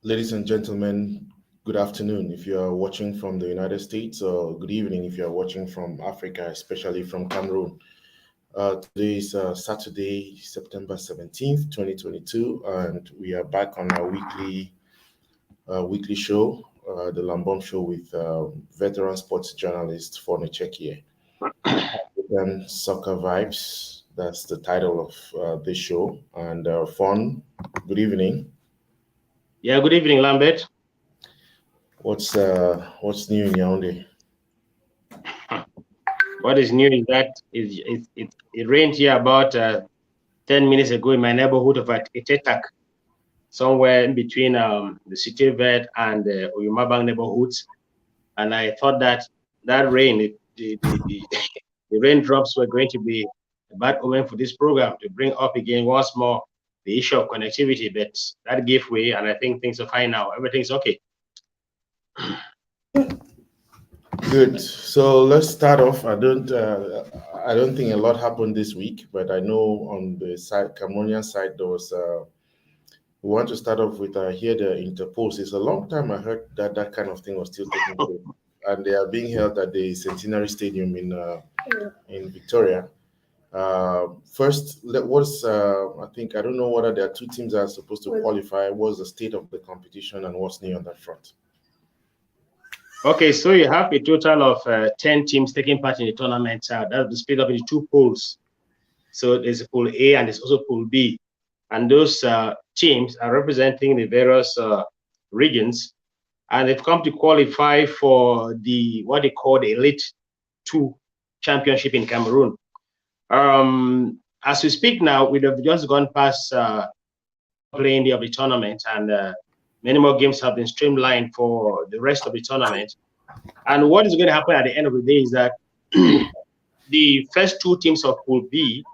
Ladies and gentlemen, good afternoon if you are watching from the United States, or good evening if you are watching from Africa, especially from Cameroon. Today is Saturday, September 17th, 2022, and we are back on our weekly show, the Lambom Show with veteran sports journalist Fon Echekiye. African Soccer Vibes, that's the title of this show. And Fon, good evening. Yeah, good evening, Lambert. What's new in Yaoundé? What is new is that it rained here about 10 minutes ago in my neighborhood of Etetak, somewhere in between the City Vet and the Oyumabang neighborhoods. And I thought that rain, the raindrops were going to be a bad omen for this program to bring up again once more the issue of connectivity. But that gave way, and I think things are fine now. Everything's okay. Good. So let's start off. I don't think a lot happened this week, but I know on the side, Cameroonian side, there was. We want to start off with here the Interpools. It's a long time I heard that kind of thing was still taking place, and they are being held at the Centenary Stadium in Victoria. First, I think I don't know whether there are two teams that are supposed to qualify. What's the state of the competition and what's new on that front? Okay, so you have a total of 10 teams taking part in the tournament. That's split up into two pools. So there's a pool A and there's also pool B. And those teams are representing the various regions. And they've come to qualify for what they call the Elite 2 Championship in Cameroon. As we speak now, we have just gone past playing day of the tournament, and many more games have been streamlined for the rest of the tournament. And what is going to happen at the end of the day is that the first two teams of Pool B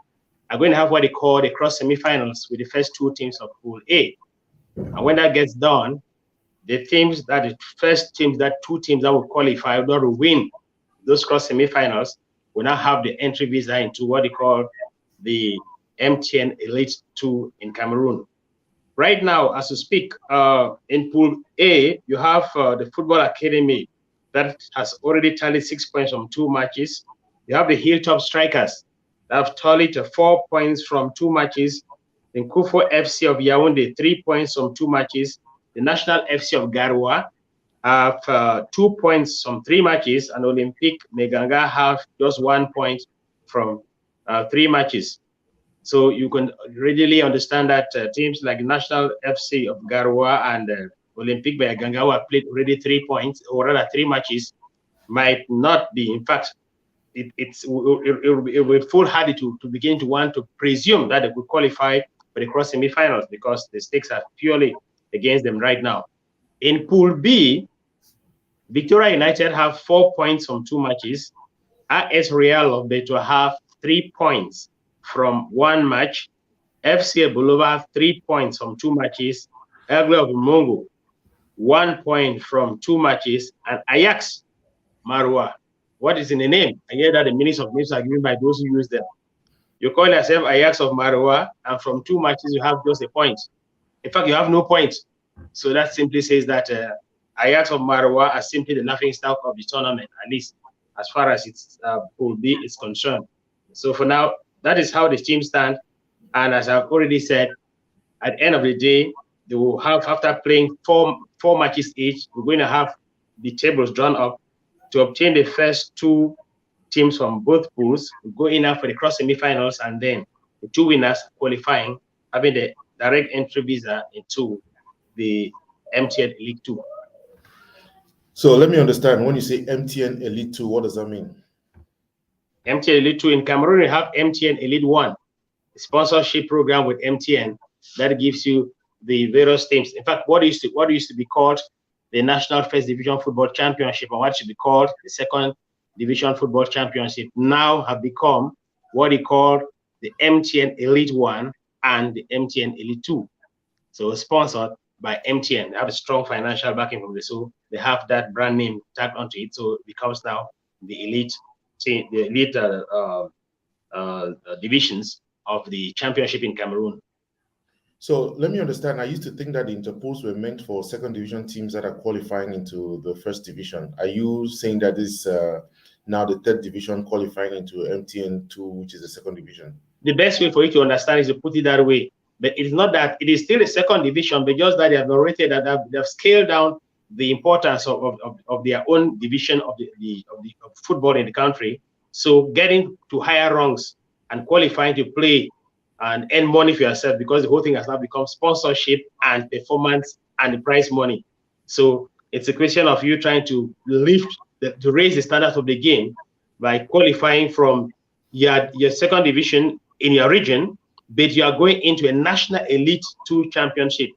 are going to have what they call the cross semifinals with the first two teams of Pool A. And when that gets done, the two teams that will qualify, that will win those cross semifinals, will now have the entry visa into what they call the MTN Elite 2 in Cameroon. Right now, as we speak, in Pool A, you have the Football Academy that has already tallied 6 points from 2 matches. You have the Hilltop Strikers that have tallied 4 points from 2 matches. The Kufo FC of Yaoundé, 3 points from 2 matches. The National FC of Garoua have 2 points from 3 matches, and Olympique Meganga have just 1 point from 3 matches. So you can readily understand that teams like National FC of Garoua and Olympique Meganga, who have played already 3 points, or rather 3 matches, might not be. In fact, it will be foolhardy to begin to want to presume that they could qualify for the cross semifinals because the stakes are purely against them right now. In Pool B, Victoria United have 4 points from 2 matches. AS Real of Beto have 3 points from 1 match. FC Bulova have 3 points from 2 matches. Aigle of Mongo, 1 point from 2 matches. And Ajax Maroua, what is in the name? I hear that the meanings of names are given by those who use them. You call yourself Ajax of Maroua, and from 2 matches you have just a point. In fact, you have no point. So that simply says that Ajax of Maroua are simply the laughingstock of the tournament, at least as far as its Pool B is concerned. So for now, that is how the team stand. And as I've already said, at the end of the day, they will have, after playing four matches each, we're going to have the tables drawn up to obtain the first 2 teams from both pools, go in for the cross semifinals, and then the 2 winners qualifying, having the direct entry visa into the MTN Elite 2. So let me understand, when you say MTN Elite 2, what does that mean? MTN Elite 2 in Cameroon, you have MTN Elite 1, a sponsorship program with MTN that gives you the various teams. In fact, what used to be called the National First Division Football Championship, and what should be called the Second Division Football Championship, now have become what they call the MTN Elite 1 and the MTN Elite 2. So sponsored by MTN. They have a strong financial backing from this, so they have that brand name tagged onto it. So it becomes now the elite team, the elite divisions of the championship in Cameroon. So let me understand. I used to think that the Interpools were meant for second division teams that are qualifying into the first division. Are you saying that this now the third division qualifying into MTN2, which is the second division? The best way for you to understand is to put it that way. But it's not that it is still a second division, but just that they have narrated that they've scaled down the importance of their own division of of football in the country. So getting to higher rungs and qualifying to play and earn money for yourself, because the whole thing has now become sponsorship and performance and the prize money. So it's a question of you trying to to raise the standards of the game by qualifying from your second division in your region, but you are going into a national Elite 2 championship.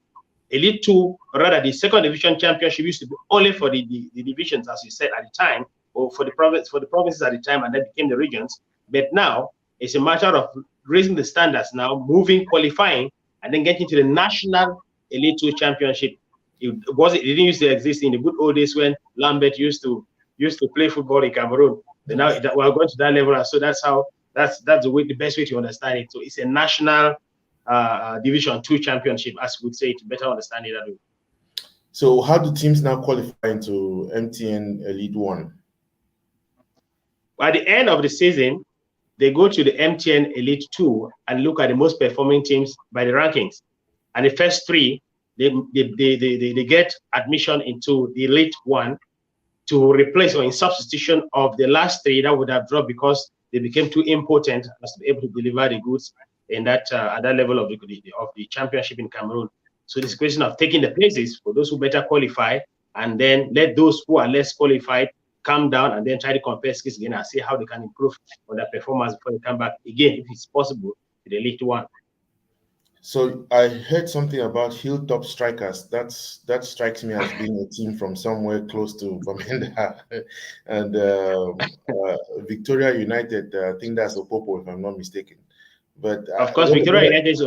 Elite 2, rather the second division championship used to be only for the divisions, as you said at the time, or for the provinces at the time, and then became the regions. But now it's a matter of raising the standards now, moving, qualifying, and then getting to the national Elite 2 championship. It didn't used to exist in the good old days when Lambert used to play football in Cameroon. But now we're going to that level, and so that's the best way to understand it. So it's a national Division 2 championship, as we would say, to better understand it that way. So how do teams now qualify into MTN Elite 1? By the end of the season, they go to the MTN Elite 2 and look at the most performing teams by the rankings. And the first three, they get admission into the Elite 1 to replace or in substitution of the last three that would have dropped because they became too impotent as to be able to deliver the goods in that at that level of the championship in Cameroon. So this question of taking the places for those who better qualify, and then let those who are less qualified come down and then try to compare skills again and see how they can improve on their performance before they come back again, if it's possible, to the Elite 1. So I heard something about Hilltop Strikers. That strikes me as being a team from somewhere close to Bamenda, and Victoria United. I think that's Opopo, if I'm not mistaken. But of course, Victoria United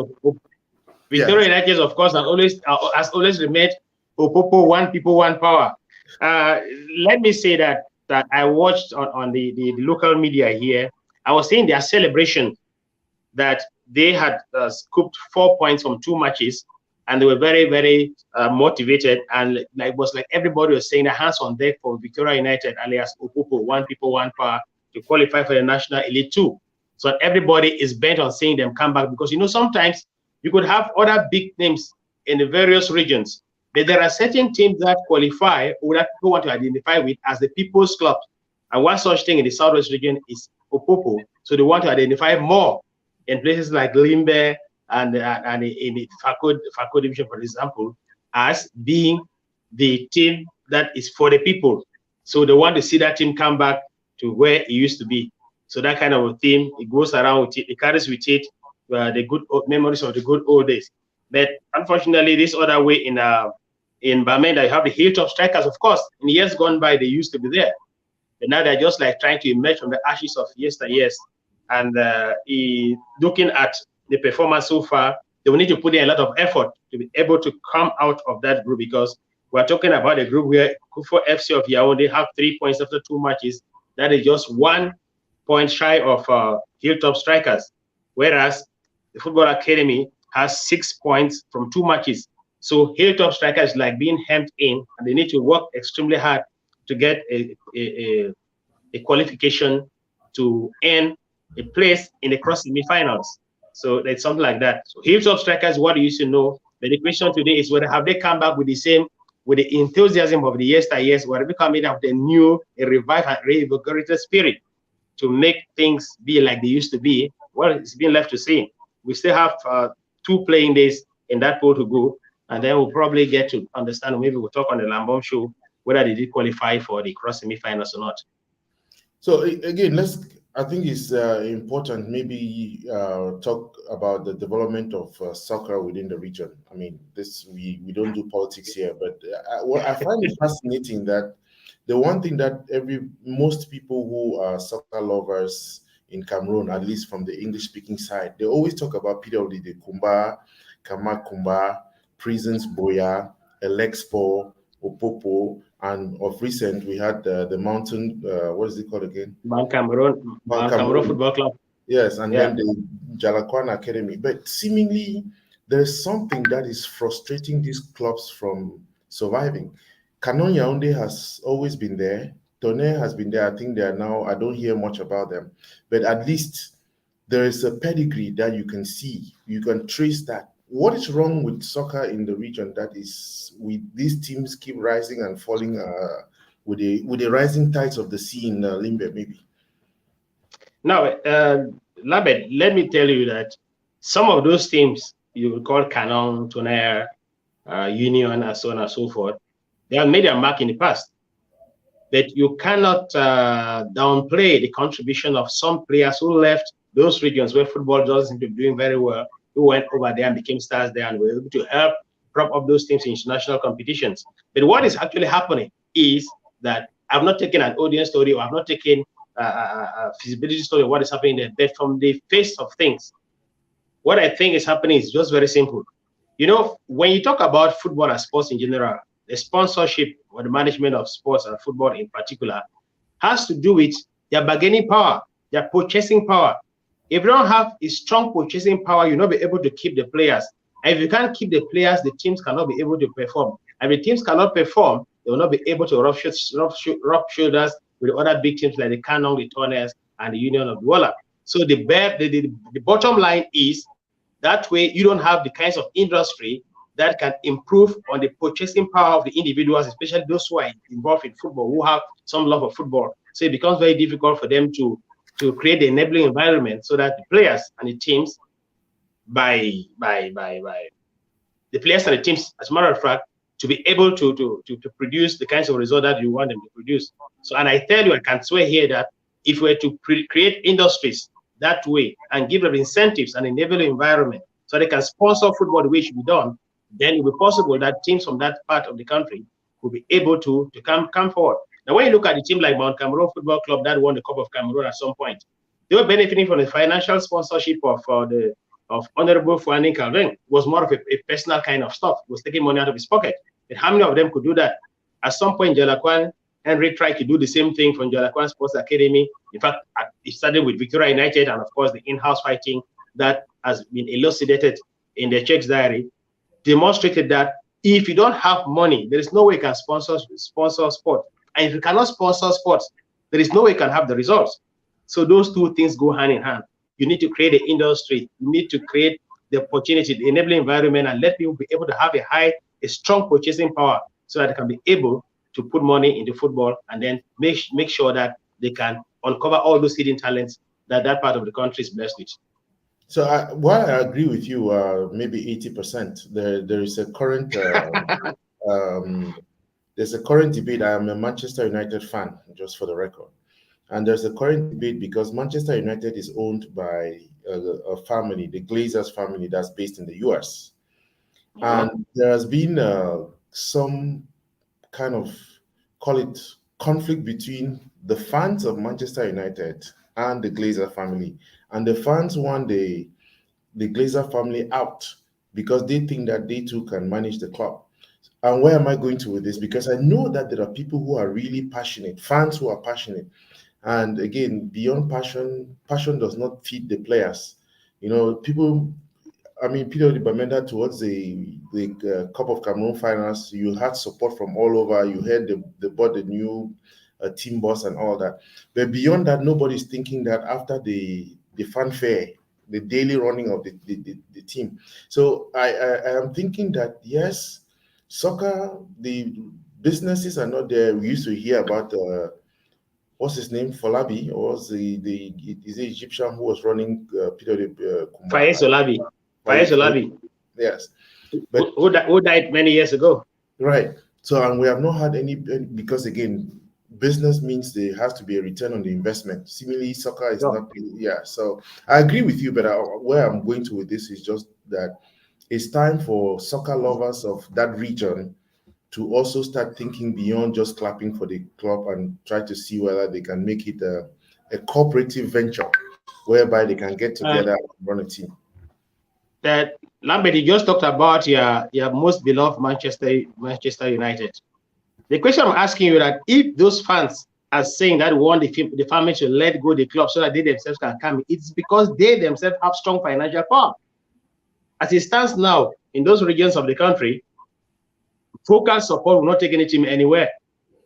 United, of course, has always remained Opopo, one people, one power. Let me say that I watched on the local media here. I was saying their celebration that they had scooped 4 points from 2 matches, and they were very, very motivated. And it was like everybody was saying the hands on deck for Victoria United, alias Opopo, one people, one power, to qualify for the National Elite 2. So everybody is bent on seeing them come back, because sometimes you could have other big names in the various regions, but there are certain teams that qualify or that people want to identify with as the People's Club. And one such thing in the Southwest region is Opopo. So they want to identify more in places like Limbe and in the Fako division, for example, as being the team that is for the people. So they want to see that team come back to where it used to be. So that kind of a theme, it goes around with it, it carries with it the good memories of the good old days. But unfortunately, this other way in Bamenda, you have the Hilltop Strikers. Of course, in years gone by, they used to be there. But now they're just like trying to emerge from the ashes of yesteryears. And looking at the performance so far, they will need to put in a lot of effort to be able to come out of that group, because we're talking about a group where Kufo FC of Yaoundé have 3 points after 2 matches. That is just 1 point shy of Hilltop Strikers, whereas the Football Academy has 6 points from 2 matches. So Hilltop Strikers is like being hemmed in, and they need to work extremely hard to get a qualification to earn a place in the cross semi-finals. So it's something like that. So Hilltop Strikers, what you used to know, but the question today is whether have they come back with the enthusiasm of the yesteryears, or have they come in with a revived and reinvigorated spirit to make things be like they used to be? Well, it's been left to see. We still have 2 playing days in that pool to go, and then we'll probably get to understand, maybe we'll talk on the Lambom show, whether they did qualify for the cross semi-finals or not. So again, I think it's important maybe talk about the development of soccer within the region. I mean, we don't do politics here, but I find it fascinating that the one thing that most people who are soccer lovers in Cameroon, at least from the English-speaking side, they always talk about PWD Kumba, Kamakumba, Prisons Boya, Elexpo, Opopo, and of recent we had the Mountain. What is it called again? Cameroon Football Club. Yes, and then the Jalakwan Academy. But seemingly, there's something that is frustrating these clubs from surviving. Canon Yaoundé has always been there. Tonnerre has been there. I think they are now, I don't hear much about them. But at least there is a pedigree that you can see. You can trace that. What is wrong with soccer in the region that is with these teams keep rising and falling with the rising tides of the sea in Limbe, maybe? Now, Labet, let me tell you that some of those teams you would call Canon, Tonnerre, Union, and so on and so forth, they have made their mark in the past. But you cannot downplay the contribution of some players who left those regions where football doesn't seem to be doing very well, who went over there and became stars there and were able to help prop up those teams in international competitions. But what is actually happening is that I've not taken an audience story, or I've not taken a feasibility story of what is happening there, but from the face of things, what I think is happening is just very simple. You know, when you talk about football and sports in general, the sponsorship or the management of sports and football in particular has to do with their bargaining power, their purchasing power. If you don't have a strong purchasing power, you'll not be able to keep the players. And if you can't keep the players, the teams cannot be able to perform. And if the teams cannot perform, they will not be able to rub shoulders with other big teams like the Canon, the Tonnerres, and the Union of Douala. So the bottom line is that way you don't have the kinds of industry that can improve on the purchasing power of the individuals, especially those who are involved in football, who have some love of football. So it becomes very difficult for them to create the enabling environment so that the players and the teams, the players and the teams, as a matter of fact, to be able to produce the kinds of results that you want them to produce. So, and I tell you, I can swear here that if we were to create industries that way and give them incentives and enabling environment so they can sponsor football the way it should be done, then it will be possible that teams from that part of the country will be able to come forward. Now, when you look at the team like Mount Cameroon Football Club that won the Cup of Cameroon at some point, they were benefiting from the financial sponsorship of Honorable Fouane Calvin. It was more of a personal kind of stuff. He was taking money out of his pocket. But how many of them could do that? At some point, Jalakwan Henry tried to do the same thing from Jalakwan Sports Academy. In fact, it started with Victoria United and, of course, the in-house fighting that has been elucidated in the Czech's diary, demonstrated that if you don't have money, there is no way you can sponsor sport. And if you cannot sponsor sports, there is no way you can have the results. So those two things go hand in hand. You need to create an industry. You need to create the opportunity, the enabling environment, and let people be able to have a strong purchasing power so that they can be able to put money into football and then make sure that they can uncover all those hidden talents that part of the country is blessed with. So while I agree with you, maybe 80%, there is a current there's a current debate. I am a Manchester United fan, just for the record, and there's a current debate because Manchester United is owned by a family, the Glazers family, that's based in the US, and there has been some kind of, call it, conflict between the fans of Manchester United and the Glazer family. And the fans want the Glazer family out because they think that they too can manage the club. And where am I going to with this? Because I know that there are people who are really passionate, fans who are passionate. And again, beyond passion, passion does not feed the players. You know, people, I mean, PWD Bamenda towards the Cup of Cameroon finals, you had support from all over. You heard they bought the new team boss and all that. But beyond that, nobody's thinking that after the fanfare, the daily running of the team. So I am thinking that, yes, soccer, the businesses are not there. We used to hear about what's his name, Folabi, or was is the Egyptian who was running PWD Faiz Olabi. Yes. But who died many years ago. Right. So, and we have not had any, because again, business means there has to be a return on the investment. Similarly, soccer is not, yeah. So I agree with you, but where I'm going to with this is just that it's time for soccer lovers of that region to also start thinking beyond just clapping for the club and try to see whether they can make it a cooperative venture whereby they can get together and run a team. That Lambert, you just talked about your most beloved Manchester United. The question I'm asking you that if those fans are saying that we want the family to let go the club so that they themselves can come, it's because they themselves have strong financial power. As it stands now, in those regions of the country, vocal support will not take any team anywhere.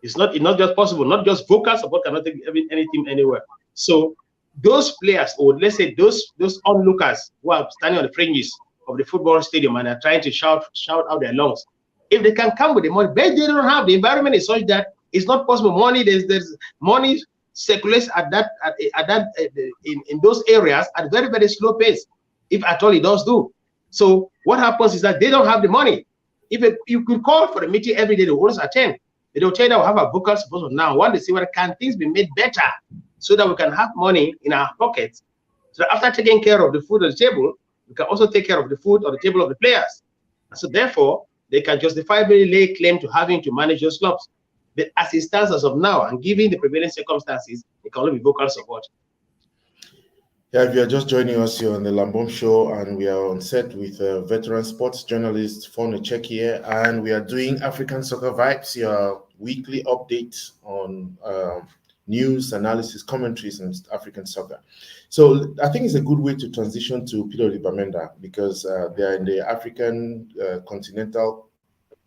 It's not just possible. Not just vocal support cannot take any team anywhere. So those players, or let's say those onlookers who are standing on the fringes of the football stadium and are trying to shout out their lungs, if they can come with the money, but they don't have, the environment is such that it's not possible. Money, there's money circulates in those areas at a very, very slow pace, if at all it does do. So what happens is that they don't have the money. If you could call for a meeting every day, they will always attend. They don't tell you that we have a vocal support now. Want to see whether can things be made better so that we can have money in our pockets. So after taking care of the food on the table, we can also take care of the food on the table of the players. So therefore, they can justifiably lay claim to having to manage those clubs. But as it stands as of now, and given the prevailing circumstances, it can only be vocal support. Yeah, if you are just joining us here on the Lambom Show, and we are on set with veteran sports journalist Fon Echekiye, and we are doing African Soccer Vibes, your weekly updates on news, analysis, commentaries, and African soccer. So I think it's a good way to transition to PWD Bamenda, because they are in the African Continental,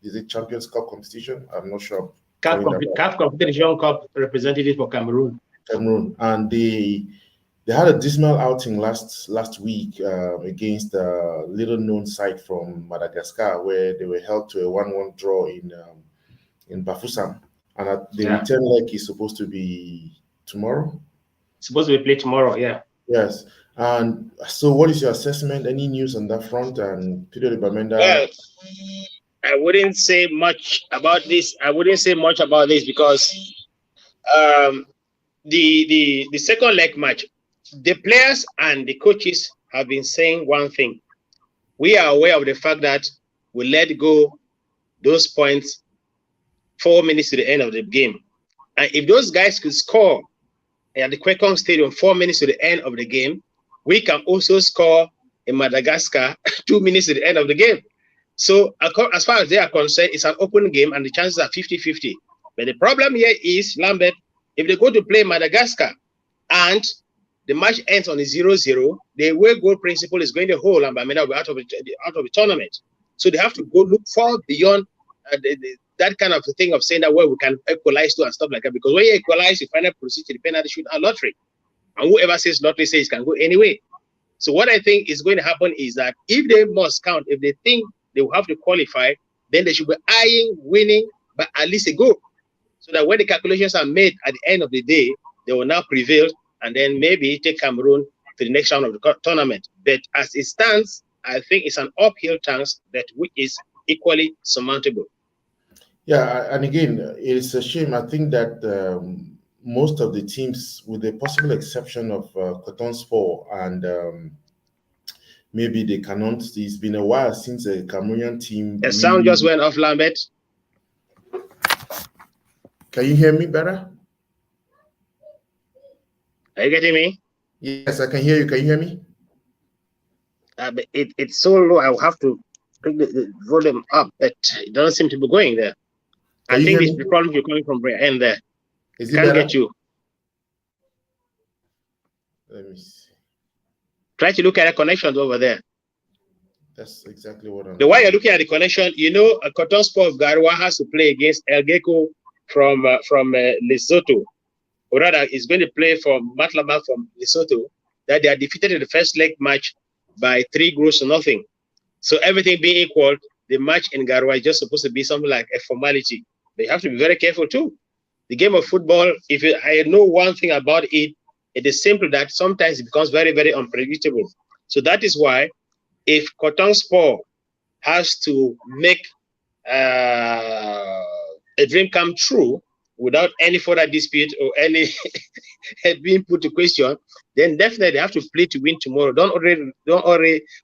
is it Champions Cup competition? I'm not sure. CAF Competition Cup representative for Cameroon. And they had a dismal outing last week against a little-known side from Madagascar, where they were held to a 1-1 draw in Bafoussam. And the return leg is supposed to be tomorrow? Supposed to be played tomorrow, yeah. Yes. And so what is your assessment? Any news on that front? And PWD Bamenda? Well, I wouldn't say much about this. Because the second leg match, the players and the coaches have been saying one thing. We are aware of the fact that we let go those points 4 minutes to the end of the game. And if those guys could score at the Kwekong Stadium 4 minutes to the end of the game, we can also score in Madagascar 2 minutes to the end of the game. So as far as they are concerned, it's an open game and the chances are 50-50. But the problem here is, Lambert, if they go to play Madagascar and the match ends on a 0-0, the away goal principle is going to hold, and Bamenda will be out of the tournament. So they have to go look far beyond that kind of thing of saying that, well, we can equalize too and stuff like that. Because when you equalize, you finally proceed to the penalty shootout lottery. And whoever says lottery says it can go anyway. So what I think is going to happen is that if they must count, if they think they will have to qualify, then they should be eyeing winning by at least a goal. So that when the calculations are made at the end of the day, they will now prevail and then maybe take Cameroon to the next round of the tournament. But as it stands, I think it's an uphill chance that which is equally surmountable. Yeah, and again, it's a shame. I think that most of the teams, with the possible exception of Coton Sport and maybe the Canons, it's been a while since a Cameroonian team. The sound just went off, Lambert. Can you hear me better? Are you getting me? Yes, I can hear you. Can you hear me? But it's so low, I'll have to bring the volume up, but it doesn't seem to be going there. I think it's the problem you're coming from the end there. Is it Can't better? get you. Let me see. Try to look at the connections over there. That's exactly what I'm The way you're looking at the connection, you know, a Coton Sport of Garoua has to play against El Gecko from Lesotho. Or rather, is going to play for Matlaba from Lesotho, that they are defeated in the first leg match by 3-0. So everything being equal, the match in Garoua is just supposed to be something like a formality. They have to be very careful too. The game of football, I know one thing about it, it is simple that sometimes it becomes very, very unpredictable. So that is why if Coton Sport has to make a dream come true without any further dispute or any being put to question, then definitely they have to play to win tomorrow. Don't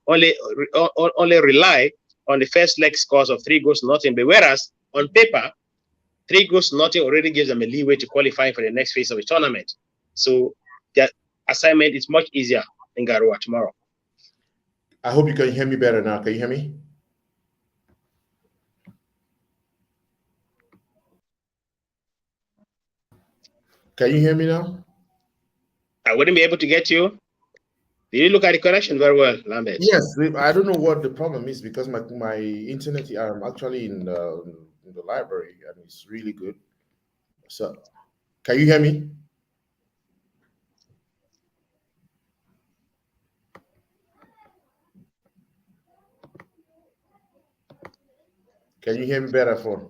only rely on the first leg scores of 3-0. But whereas on paper, 3-0 already gives them a leeway to qualify for the next phase of the tournament. So that assignment is much easier in Garoua tomorrow. I hope you can hear me better now. Can you hear me? Can you hear me now? I wouldn't be able to get you. Did you look at the connection very well, Lambert? Yes, I don't know what the problem is because my internet, I'm actually in the library and it's really good. So, can you hear me? Can you hear me better, Fon?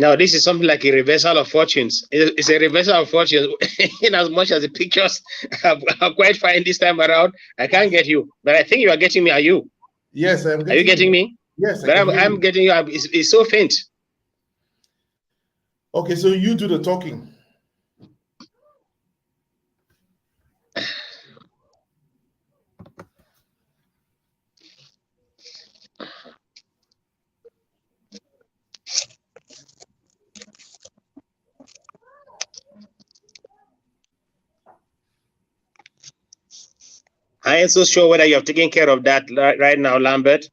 Now, this is something like a reversal of fortunes. It's a reversal of fortunes in as much as the pictures are quite fine this time around. I can't get you, but I think you are getting me. Are you? Yes, I'm getting Are you getting me? Yes, I but can hear I'm you. getting you. It's so faint. Okay, so you do the talking. I ain't so sure whether you have taken care of that right now, Lambert.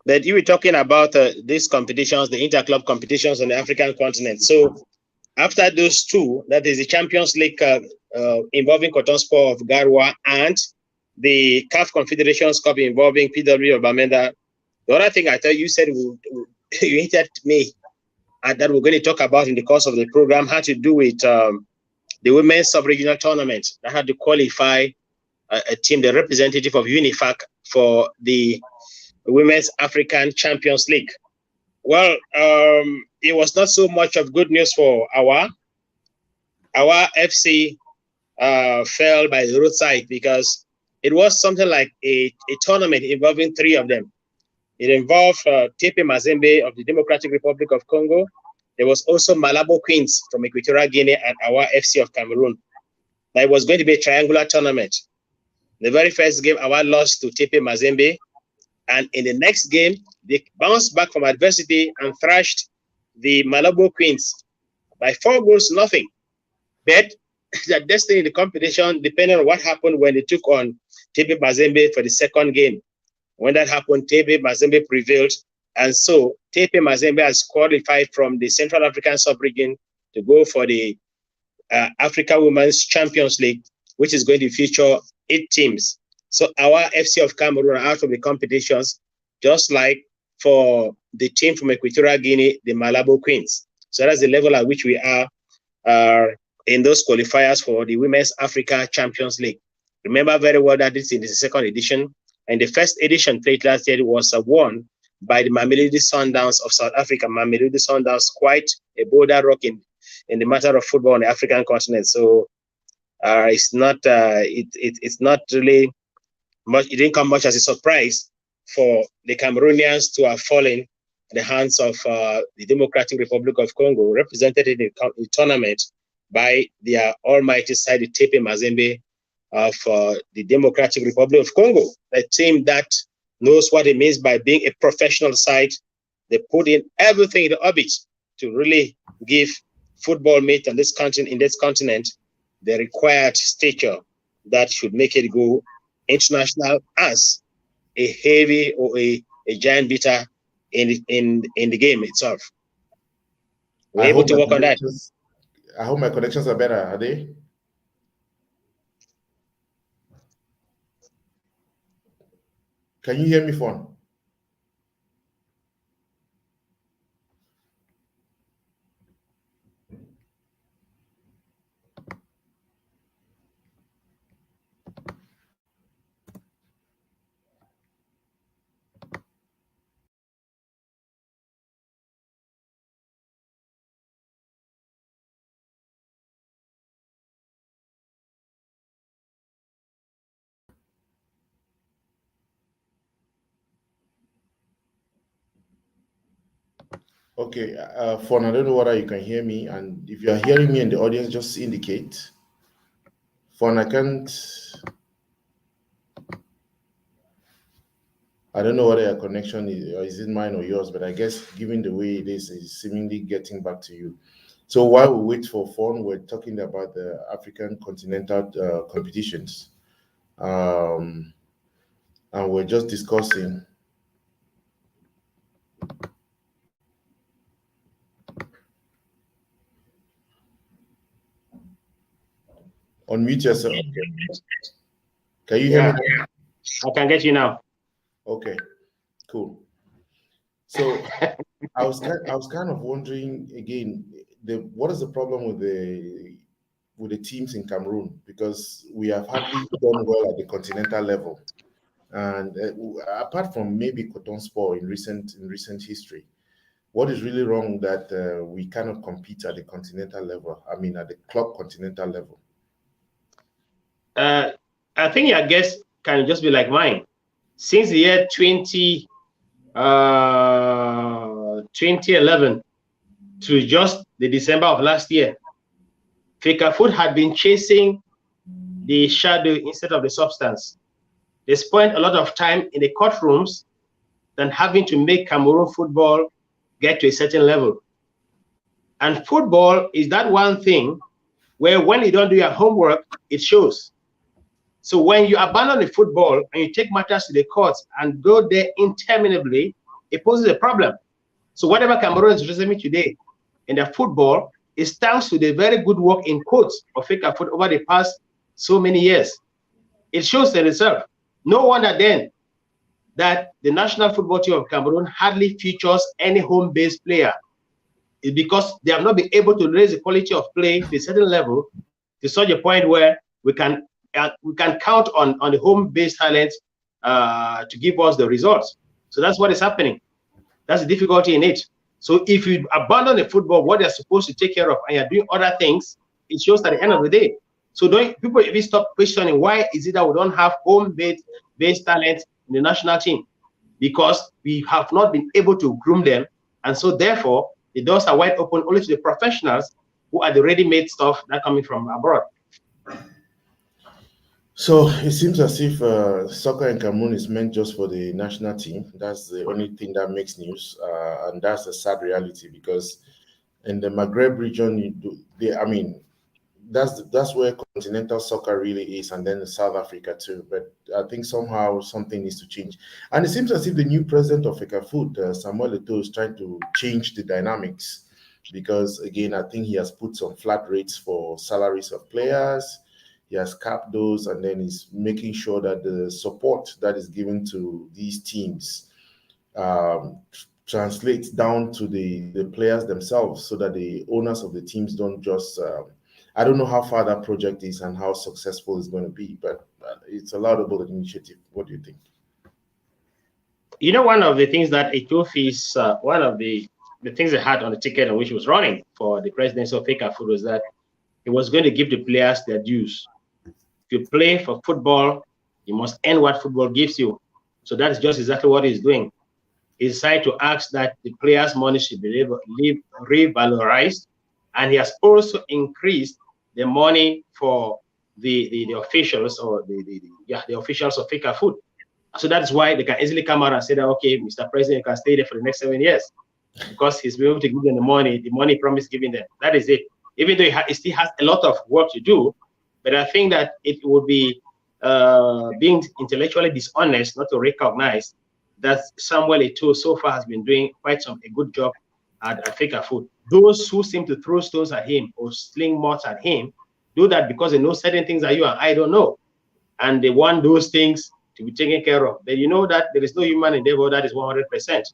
But you were talking about these competitions, the inter-club competitions on the African continent. So after those two, that is the Champions League involving Cotton Sport of Garwa and the CAF Confederations Cup involving PWD Bamenda. The other thing I thought you said you hinted me and that we're going to talk about in the course of the program had to do with the women's sub-regional tournament that had to qualify a team, the representative of UNIFAC for the Women's African Champions League. Well, it was not so much of good news for our FC fell by the roadside because it was something like a tournament involving three of them. It involved TP Mazembe of the Democratic Republic of Congo. There was also Malabo Queens from Equatorial Guinea and our FC of Cameroon. Now it was going to be a triangular tournament. The very first game, our lost to TP Mazembe. And in the next game, they bounced back from adversity and thrashed the Malabo Queens by 4-0. But their destiny in the competition depended on what happened when they took on TP Mazembe for the second game. When that happened, TP Mazembe prevailed. And so TP Mazembe has qualified from the Central African sub-region to go for the Africa Women's Champions League, which is going to feature 8 teams. So our FC of Cameroon are out of the competitions, just like for the team from Equatorial Guinea, the Malabo Queens. So that's the level at which we are in those qualifiers for the Women's Africa Champions League. Remember very well that this is the second edition. And the first edition played last year was won by the Mamelodi Sundowns of South Africa. Mamelodi Sundowns, quite a boulder rock in the matter of football on the African continent. So it's not it's not really much. It didn't come much as a surprise for the Cameroonians to have fallen in the hands of the Democratic Republic of Congo, represented in the tournament by their almighty side, the TP Mazembe of the Democratic Republic of Congo, a team that knows what it means by being a professional side. They put in everything in the orbit to really give football meat on this continent the required stature that should make it go international as a heavy or a giant beater in the game itself. We're able to work on that. I hope my connections are better. Are they? Can you hear me, Fon? Okay, Fon, I don't know whether you can hear me, and if you are hearing me in the audience, just indicate. Fon, I can't. I don't know whether your connection is it mine or yours, but I guess given the way it is seemingly getting back to you. So while we wait for Fon, we're talking about the African continental competitions, and we're just discussing. Unmute yourself. Okay. Can you hear me now? I can get you now. Okay, cool. So I was kind of wondering again, what is the problem with the teams in Cameroon? Because we have hardly done well at the continental level, and apart from maybe Cotton Sport in recent history, what is really wrong that we cannot compete at the continental level? I mean, at the club continental level. I think your guess can just be like mine. Since the year 2011 to just the December of last year, Fecafoot had been chasing the shadow instead of the substance. They spent a lot of time in the courtrooms than having to make Cameroon football get to a certain level. And football is that one thing where when you don't do your homework, it shows. So when you abandon the football and you take matters to the courts and go there interminably, it poses a problem. So whatever Cameroon is receiving today in their football is thanks to the very good work in quotes of Fecafoot over the past so many years. It shows the result. No wonder then that the national football team of Cameroon hardly features any home-based player. It's because they have not been able to raise the quality of play to a certain level to such a point where we can count on the home-based talent to give us the results. So that's what is happening. That's the difficulty in it. So if you abandon the football, what they're supposed to take care of, and you're doing other things, it shows at the end of the day. So people even stop questioning why is it that we don't have home-based talent in the national team? Because we have not been able to groom them, and so therefore the doors are wide open only to the professionals who are the ready-made stuff that coming from abroad. So it seems as if soccer in Cameroon is meant just for the national team. That's the only thing that makes news, and that's a sad reality because in the Maghreb region, that's where continental soccer really is, and then South Africa too. But I think somehow something needs to change. And it seems as if the new president of Fecafoot, Samuel Eto'o, is trying to change the dynamics because, again, I think he has put some flat rates for salaries of players. He has capped those, and then he's making sure that the support that is given to these teams translates down to the players themselves so that the owners of the teams don't just I don't know how far that project is and how successful it's going to be, but it's a laudable initiative. What do you think? You know, one of the things that Eto'o is one of the things they had on the ticket on which he was running for the presidency of Fecafoot was that he was going to give the players their dues. If you play for football, you must earn what football gives you. So that's just exactly what he's doing. He decided to ask that the players' money should be revalorized, and he has also increased the money for the officials or the officials of Fecafoot. So that's why they can easily come out and say that, okay, Mr. President, you can stay there for the next 7 years because he's been able to give them the money promised giving them. That is it. Even though he still has a lot of work to do, but I think that it would be being intellectually dishonest not to recognize that Samuel Eto'o so far has been doing quite a good job at Fecafoot. Those who seem to throw stones at him or sling mots at him do that because they know certain things that you and I don't know, and they want those things to be taken care of. But you know that there is no human endeavor that is 100%.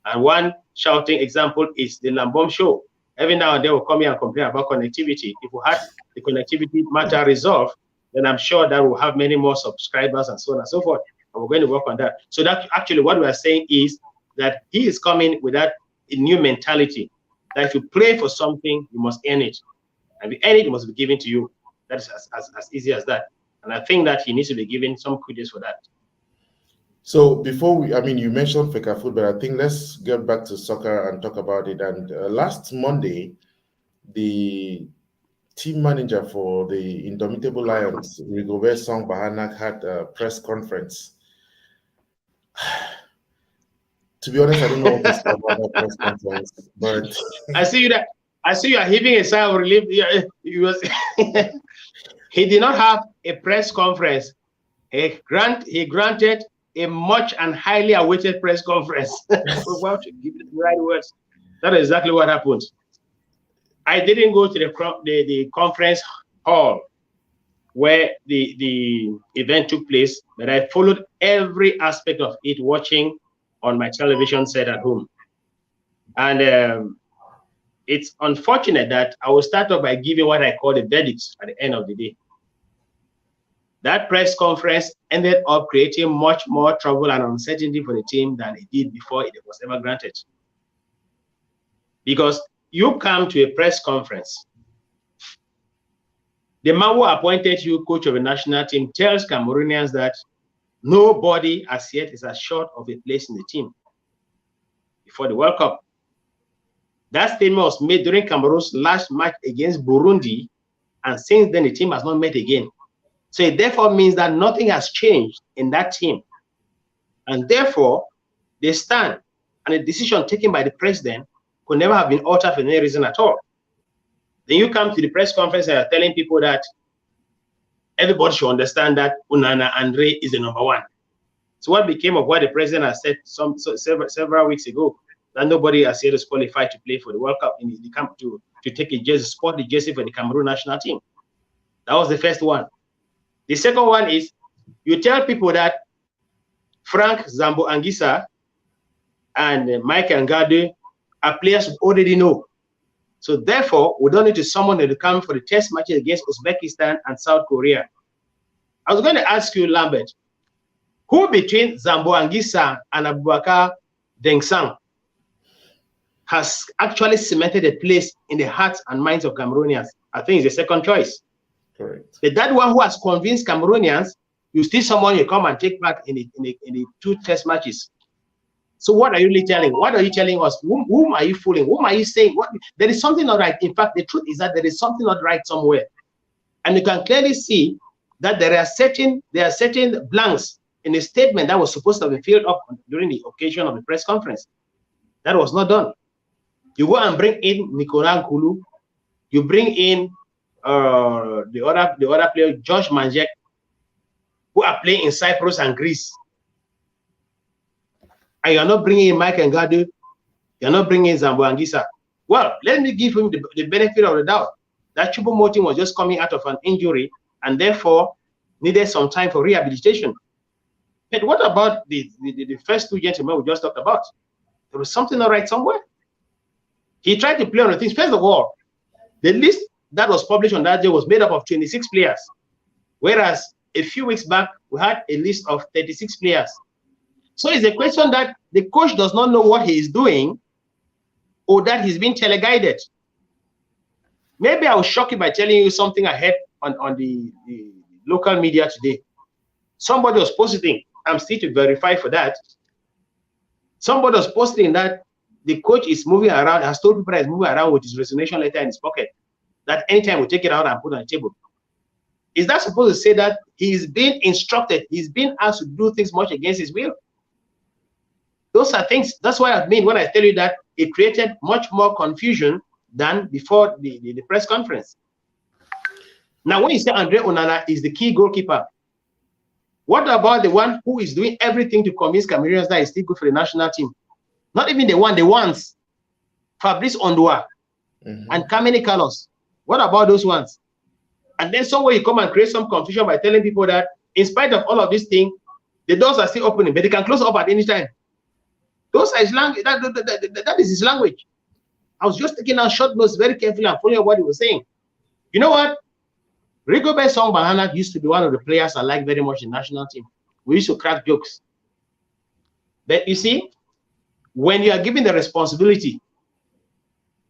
And one shouting example is the Lambom show. Every now and then will come here and complain about connectivity. If we had the connectivity matter resolved, then I'm sure that we'll have many more subscribers and so on and so forth. And we're going to work on that. So that actually what we are saying is that he is coming with that new mentality that if you play for something, you must earn it. And if you earn it, it must be given to you. That is as easy as that. And I think that he needs to be given some kudos for that. So before you mentioned Fecafoot, but I think let's get back to soccer and talk about it. And last Monday, the team manager for the Indomitable Lions, Rigobert Song Bahanack, had a press conference. To be honest, I don't know what to say about that press conference, but I see you are heaving a sigh of relief. He did not have a press conference. He granted a much and highly awaited press conference. We want to give it the right words. That is exactly what happened. I didn't go to the conference hall. where the event took place, but I followed every aspect of it, watching on my television set at home. And it's unfortunate that I will start off by giving what I call the verdict at the end of the day. That press conference ended up creating much more trouble and uncertainty for the team than it did before it was ever granted. Because you come to a press conference, the man who appointed you coach of a national team tells Cameroonians that nobody as yet is assured of a place in the team before the World Cup. That statement was made during Cameroon's last match against Burundi, and since then the team has not met again. So it therefore means that nothing has changed in that team. And therefore, they stand, and a decision taken by the president could never have been altered for any reason at all. Then you come to the press conference and are telling people that everybody should understand that Onana Andre is the number one. So what became of what the president has said several weeks ago, that nobody has yet is qualified to play for the World Cup in the camp to take a jersey, sport the jersey for the Cameroon national team. That was the first one. The second one is you tell people that Frank Zambo Anguissa and Mike Ngade are players we already know. So therefore, we don't need to summon them to come for the test matches against Uzbekistan and South Korea. I was going to ask you, Lambert, who between Zambo Anguissa and Abubakar Dengsang has actually cemented a place in the hearts and minds of Cameroonians? I think it's the second choice. Correct. But that one who has convinced Cameroonians, you still someone you come and take part in the 2 test matches. So what are you really telling? What are you telling us? Whom are you fooling? Whom are you saying? What? There is something not right. In fact, the truth is that there is something not right somewhere. And you can clearly see that there are certain blanks in a statement that was supposed to have been filled up during the occasion of the press conference. That was not done. You go and bring in Nicolas Nkulu, you bring in the other player, George Manjek, who are playing in Cyprus and Greece. And you're not bringing in Mike Ngade, you're not bringing in Zambo Anguissa. Well, let me give him the benefit of the doubt. That Choupo-Moting was just coming out of an injury and therefore needed some time for rehabilitation. But what about the first 2 gentlemen we just talked about? There was something not right somewhere. He tried to play on the things. First of all, the list that was published on that day was made up of 26 players, whereas a few weeks back, we had a list of 36 players. So it's a question that the coach does not know what he is doing, or that he's being teleguided. Maybe I will shock you by telling you something I heard on the local media today. Somebody was posting, I'm still to verify for that. Somebody was posting that the coach is moving around, has told people that he's moving around with his resignation letter in his pocket, that anytime we take it out and put it on the table. Is that supposed to say that he's being instructed, he's being asked to do things much against his will? Those are things, that's what I mean when I tell you that it created much more confusion than before the press conference. Now, when you say Andre Onana is the key goalkeeper, what about the one who is doing everything to convince Cameroonians that he's still good for the national team? Not even the ones, Fabrice Ondoa and Kamini Carlos. What about those ones? And then somewhere you come and create some confusion by telling people that in spite of all of these things, the doors are still opening, but they can close up at any time. Those are his language. That is his language. I was just taking out short notes very carefully and following what he was saying. You know what? Rigobert Song Bahanack used to be one of the players I like very much in the national team. We used to crack jokes. But you see, when you are given the responsibility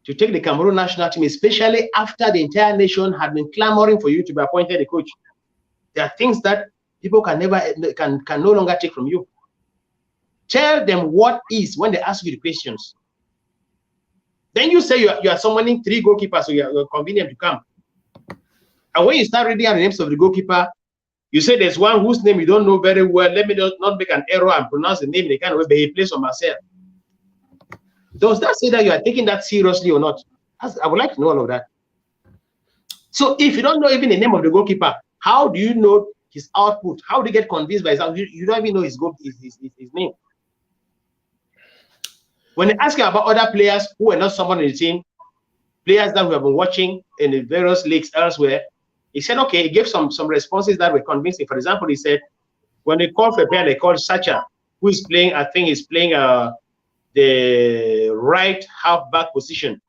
to take the Cameroon national team, especially after the entire nation had been clamoring for you to be appointed a coach, there are things that people can no longer take from you. Tell them what is when they ask you the questions. Then you say you are summoning 3 goalkeepers, so you're convenient to come. And when you start reading out the names of the goalkeeper, you say there's one whose name you don't know very well. Let me not make an error and pronounce the name in the kind of way, but he plays for Marseille. Does that say that you are taking that seriously or not? I would like to know all of that. So if you don't know even the name of the goalkeeper, how do you know his output? How do you get convinced by his output? You don't even know his name. When they ask you about other players who are not someone in the team, players that we have been watching in the various leagues elsewhere, He said, okay, he gave some responses that were convincing. For example, he said, when they call for a player, they call Sacha, who is playing, I think he's playing the right half-back position.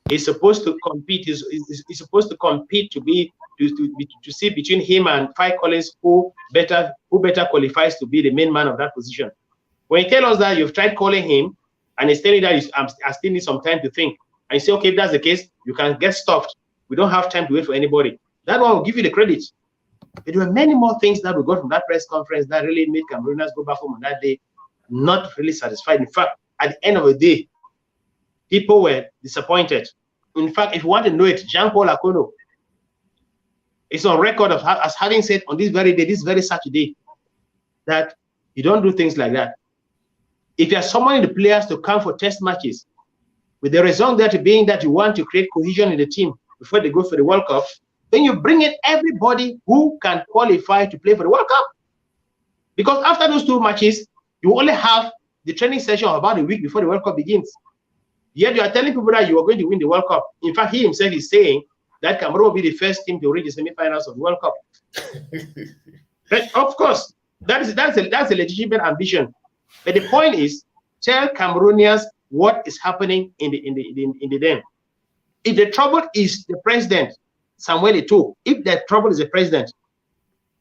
He's supposed to compete. He's supposed to compete to see between him and Fai Collins who better qualifies to be the main man of that position. When you tell us that you've tried calling him and he's telling you that I still need some time to think, and you say, okay, if that's the case, you can get stuffed. We don't have time to wait for anybody. That one will give you the credit. But there were many more things that we got from that press conference that really made Camerooners go back home on that day not really satisfied. In fact, at the end of the day, people were disappointed. In fact, if you want to know it, Jean-Paul Akono is on record as having said on this very day, this very Saturday, that you don't do things like that. If you are summoning the players to come for test matches, with the result that being that you want to create cohesion in the team before they go for the World Cup, then you bring in everybody who can qualify to play for the World Cup. Because after those 2 matches, you only have the training session of about a week before the World Cup begins. Yet you are telling people that you are going to win the World Cup. In fact, he himself is saying that Cameroon will be the first team to reach the semi-finals of the World Cup. But of course, that's a legitimate ambition. But the point is, tell Cameroonians what is happening in the den. If the trouble is the president, Samuel Eto'o, if the trouble is the president,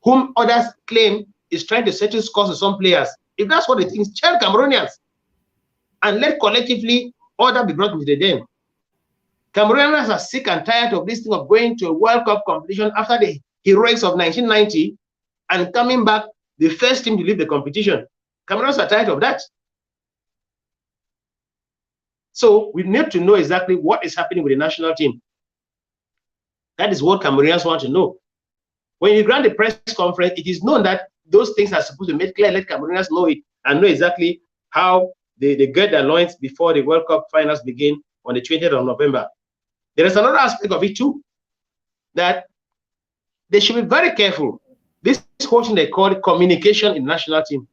whom others claim is trying to settle scores with some players, if that's what they think, tell Cameroonians and let collectively order be brought into the den. Cameroonians are sick and tired of this thing of going to a World Cup competition after the heroics of 1990 and coming back the first team to leave the competition. Cameroonians are tired of that. So we need to know exactly what is happening with the national team. That is what Cameroonians want to know. When you grant the press conference, it is known that those things are supposed to be made clear. Let Cameroonians know it and know exactly how they get their loins before the World Cup finals begin on the 20th of November. There is another aspect of it too, that they should be very careful. This is what they call communication in the national team.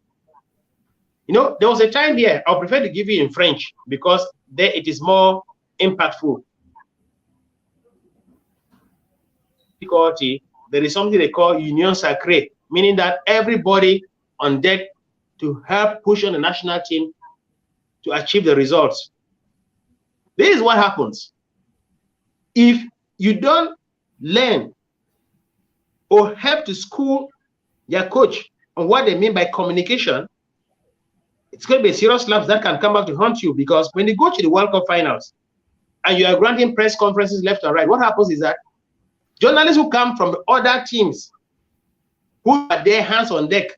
You know, there was a time here, I'll prefer to give you in French because there it is more impactful. There is something they call union sacrée, meaning that everybody on deck to help push on the national team to achieve the results. This is what happens. If you don't learn or help to school your coach on what they mean by communication, it's going to be a serious slap that can come back to haunt you, because when you go to the World Cup finals and you are granting press conferences left and right, what happens is that journalists who come from other teams who are there hands on deck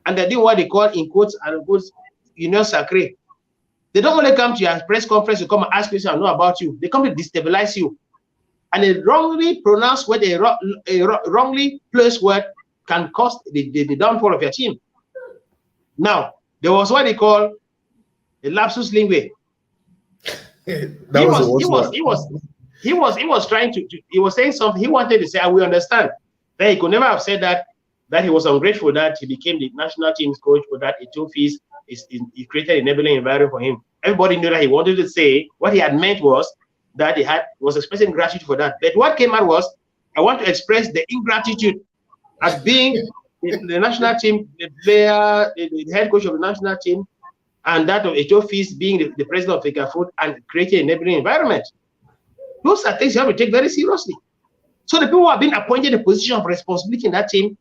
and they're doing what they call in quotes and quotes union sacrée. They don't only come to your press conference to come and ask questions and know about you. They come to destabilize you. And a wrongly pronounced word, a wrongly placed word can cause the downfall of your team. Now, there was what they call a lapsus linguae. He was trying to he was saying something. He wanted to say, and we understand that he could never have said that he was ungrateful that he became the national team's coach, or that Eto'o he created an enabling environment for him. Everybody knew that he wanted to say what he had meant was that he was expressing gratitude for that. But what came out was, I want to express the ingratitude as being the national team, the player, the head coach of the national team, and that of Eto'o being the president of FECAFOOT and creating an enabling environment. Those are things you have to take very seriously. So the people who have been appointed in a position of responsibility in that team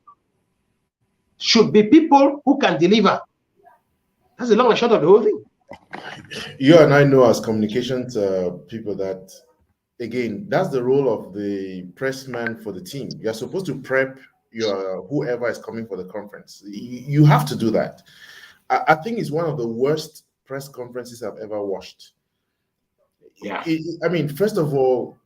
should be people who can deliver. That's the long and short of the whole thing. You and I know as communications people that, again, that's the role of the press man for the team. You're supposed to prep your whoever is coming for the conference. You have to do that. I think it's one of the worst press conferences I've ever watched. Yeah. I mean, first of all,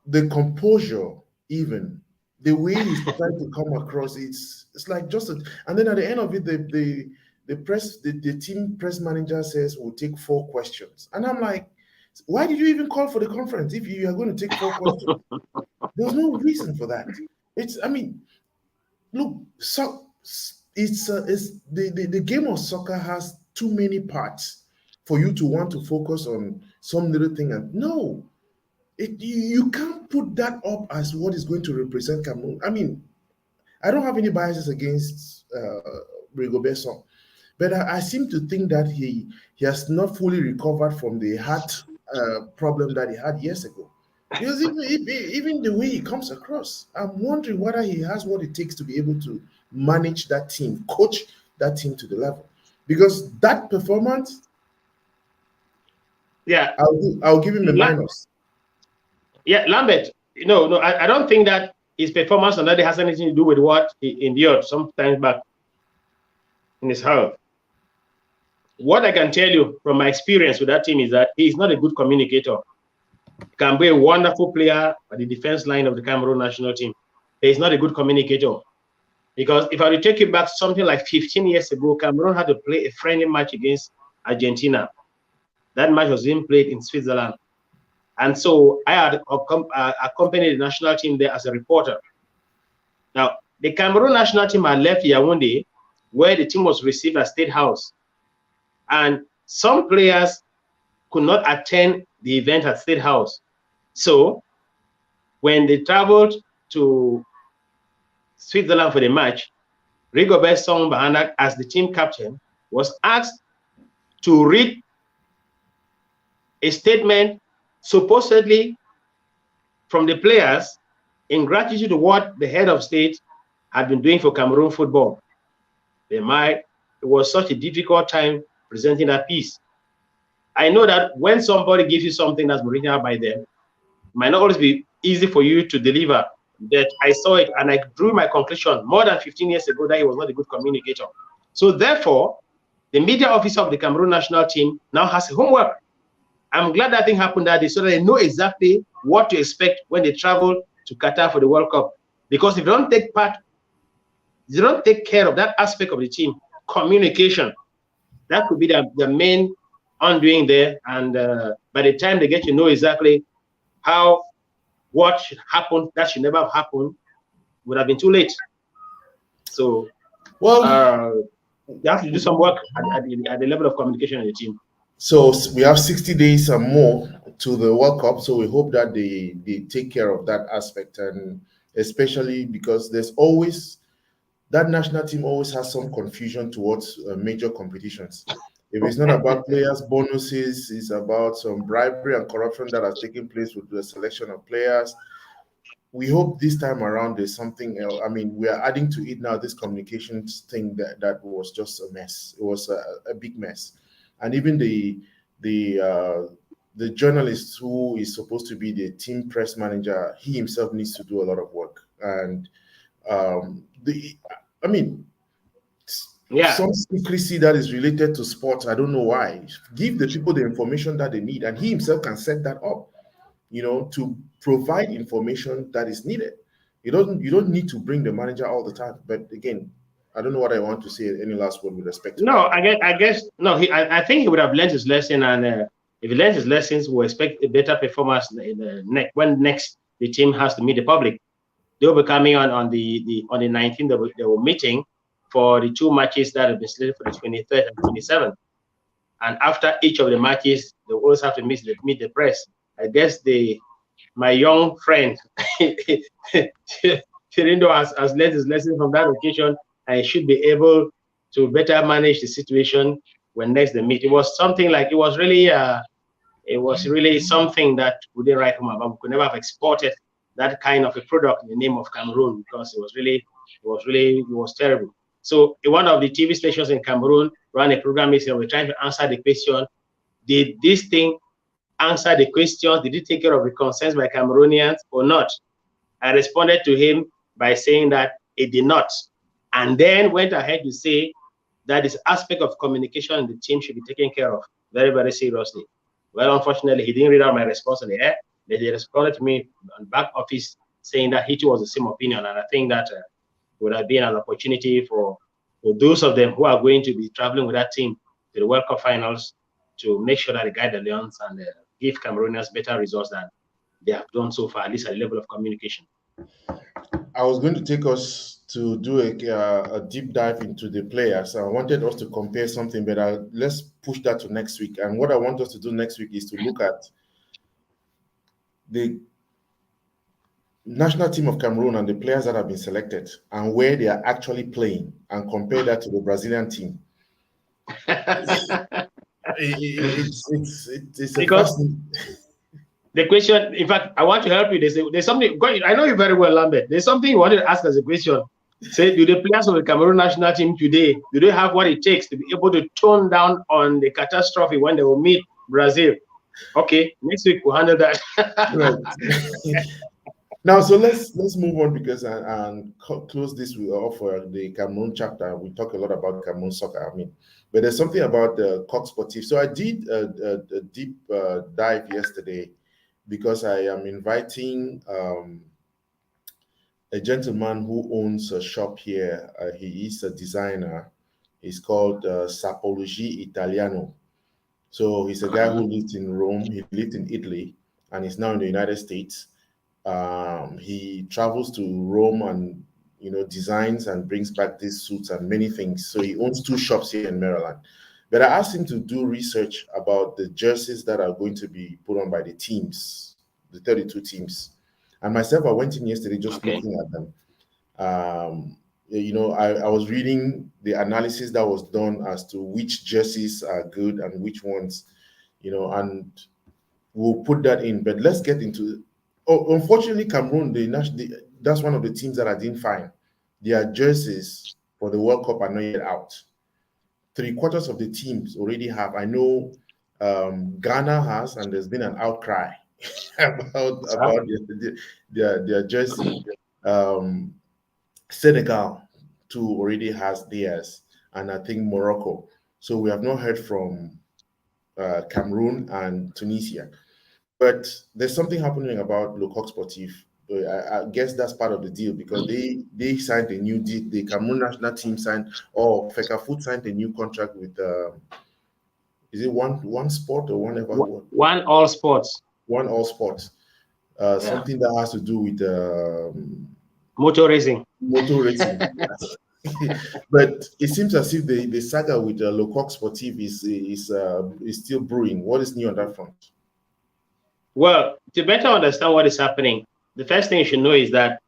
the composure, even the way he's trying to come across, it's like just and then at the end of it, the team press manager says we'll take 4 questions, and I'm like, why did you even call for the conference if you are going to take 4 questions? There's no reason for that. I mean, look, so it's the game of soccer has too many parts for you to want to focus on some little thing. And no, You can't put that up as what is going to represent Cameroon. I mean, I don't have any biases against Rigobert Song, but I seem to think that he has not fully recovered from the heart problem that he had years ago. Because even the way he comes across, I'm wondering whether he has what it takes to be able to manage that team, coach that team to the level. Because that performance, Yeah, I'll give him a minus. Yeah, Lambert. No, I don't think that his performance on that day has anything to do with what he endured sometimes back in his health. What I can tell you from my experience with that team is that he is not a good communicator. He can be a wonderful player at the defense line of the Cameroon national team. He is not a good communicator. Because if I were to take you back something like 15 years ago, Cameroon had to play a friendly match against Argentina. That match was being played in Switzerland. And so I had accompanied the national team there as a reporter. Now, the Cameroon national team had left Yaoundé, where the team was received at State House. And some players could not attend the event at State House. So when they traveled to Switzerland for the match, Rigobert Song Bahanack, as the team captain, was asked to read a statement supposedly from the players in gratitude to what the head of state had been doing for Cameroon football. It was such a difficult time presenting that piece. I know that when somebody gives you something that's written out by them, it might not always be easy for you to deliver. That I saw it and I drew my conclusion more than 15 years ago that he was not a good communicator. So therefore, the media officer of the Cameroon national team now has homework. I'm glad that thing happened that day so that they know exactly what to expect when they travel to Qatar for the World Cup. Because if they don't take part, they don't take care of that aspect of the team, communication, that could be the main undoing there. And by the time they get to know exactly what should happen, that should never have happened, would have been too late. So, well, you have to do some work at the level of communication in the team. So we have 60 days or more to the World Cup. So we hope that they take care of that aspect, and especially because there's always that national team always has some confusion towards major competitions. If it's not about players' bonuses, it's about some bribery and corruption that has taken place with the selection of players. We hope this time around there's something else. I mean, we are adding to it now this communications thing that was just a mess. It was a big mess, and even the journalist who is supposed to be the team press manager, he himself needs to do a lot of work. And some secrecy that is related to sports, I don't know why. Give the people the information that they need, and he himself can set that up, to provide information that is needed. You don't need to bring the manager all the time. But again, I don't know what I want to say. Any last word with respect to that? I guess no. I think he would have learned his lesson, and if he learns his lessons, we'll expect a better performance when next the team has to meet the public. They'll be coming on the 19th. They were meeting for the two matches that have been slated for the 23rd and 27th. And after each of the matches, they always have to meet the press. I guess my young friend Chirindo has learned his lesson from that occasion, and he should be able to better manage the situation when next they meet. It was something like it was really something that we didn't write home about. We could never have exported that kind of a product in the name of Cameroon, because it was terrible. So one of the TV stations in Cameroon ran a program this year. We're trying to answer the question: did this thing answer the questions? Did it take care of the concerns by Cameroonians or not? I responded to him by saying that it did not, and then went ahead to say that this aspect of communication in the team should be taken care of very, very seriously. Well, unfortunately, he didn't read out my response on the air. He responded to me on back office saying that he too was the same opinion, and I think that would have been an opportunity for those of them who are going to be traveling with that team to the World Cup finals to make sure that they guide the Lions and give Cameroonians better results than they have done so far, at least at the level of communication. I was going to take us to do a deep dive into the players. I wanted us to compare something, but let's push that to next week. And what I want us to do next week is to look at the national team of Cameroon and the players that have been selected and where they are actually playing and compare that to the Brazilian team. It's a Because fascinating. the question, in fact, I want to help you. There's something, I know you very well, Lambert. There's something you wanted to ask as a question. Say, do the players of the Cameroon national team today, do they have what it takes to be able to tone down on the catastrophe when they will meet Brazil? Okay, next week we'll handle that. Right. Now, so let's move on because and close this off for the Cameroon chapter. We talk a lot about Cameroon soccer. I mean, but there's something about the Coq Sportif. So I did a deep dive yesterday because I am inviting a gentleman who owns a shop here. He is a designer. He's called Sapology Italiano. So he's a guy who lived in Rome. He lived in Italy, and he's now in the United States. He travels to Rome and designs and brings back these suits and many things. So he owns 2 shops here in Maryland. But I asked him to do research about the jerseys that are going to be put on by the teams, the 32 teams. And myself, I went in yesterday just looking at them. I was reading the analysis that was done as to which jerseys are good and which ones, and we'll put that in. But let's get into. Oh, unfortunately, Cameroon, that's one of the teams that I didn't find. Their jerseys for the World Cup are not yet out. 3/4 of the teams already have. I know Ghana has, and there's been an outcry about their jersey. Senegal too already has theirs, and I think Morocco. So we have not heard from Cameroon and Tunisia. But there's something happening about Le Coq Sportif. I guess that's part of the deal because they signed a new deal. The Cameroon national team signed, or Fecafoot signed a new contract with. Is it one sport or whatever? One All Sports. One All Sports. Something that has to do with motor racing. Motor racing. But it seems as if the saga with Le Coq Sportif is still brewing. What is new on that front? Well, to better understand what is happening, the first thing you should know is that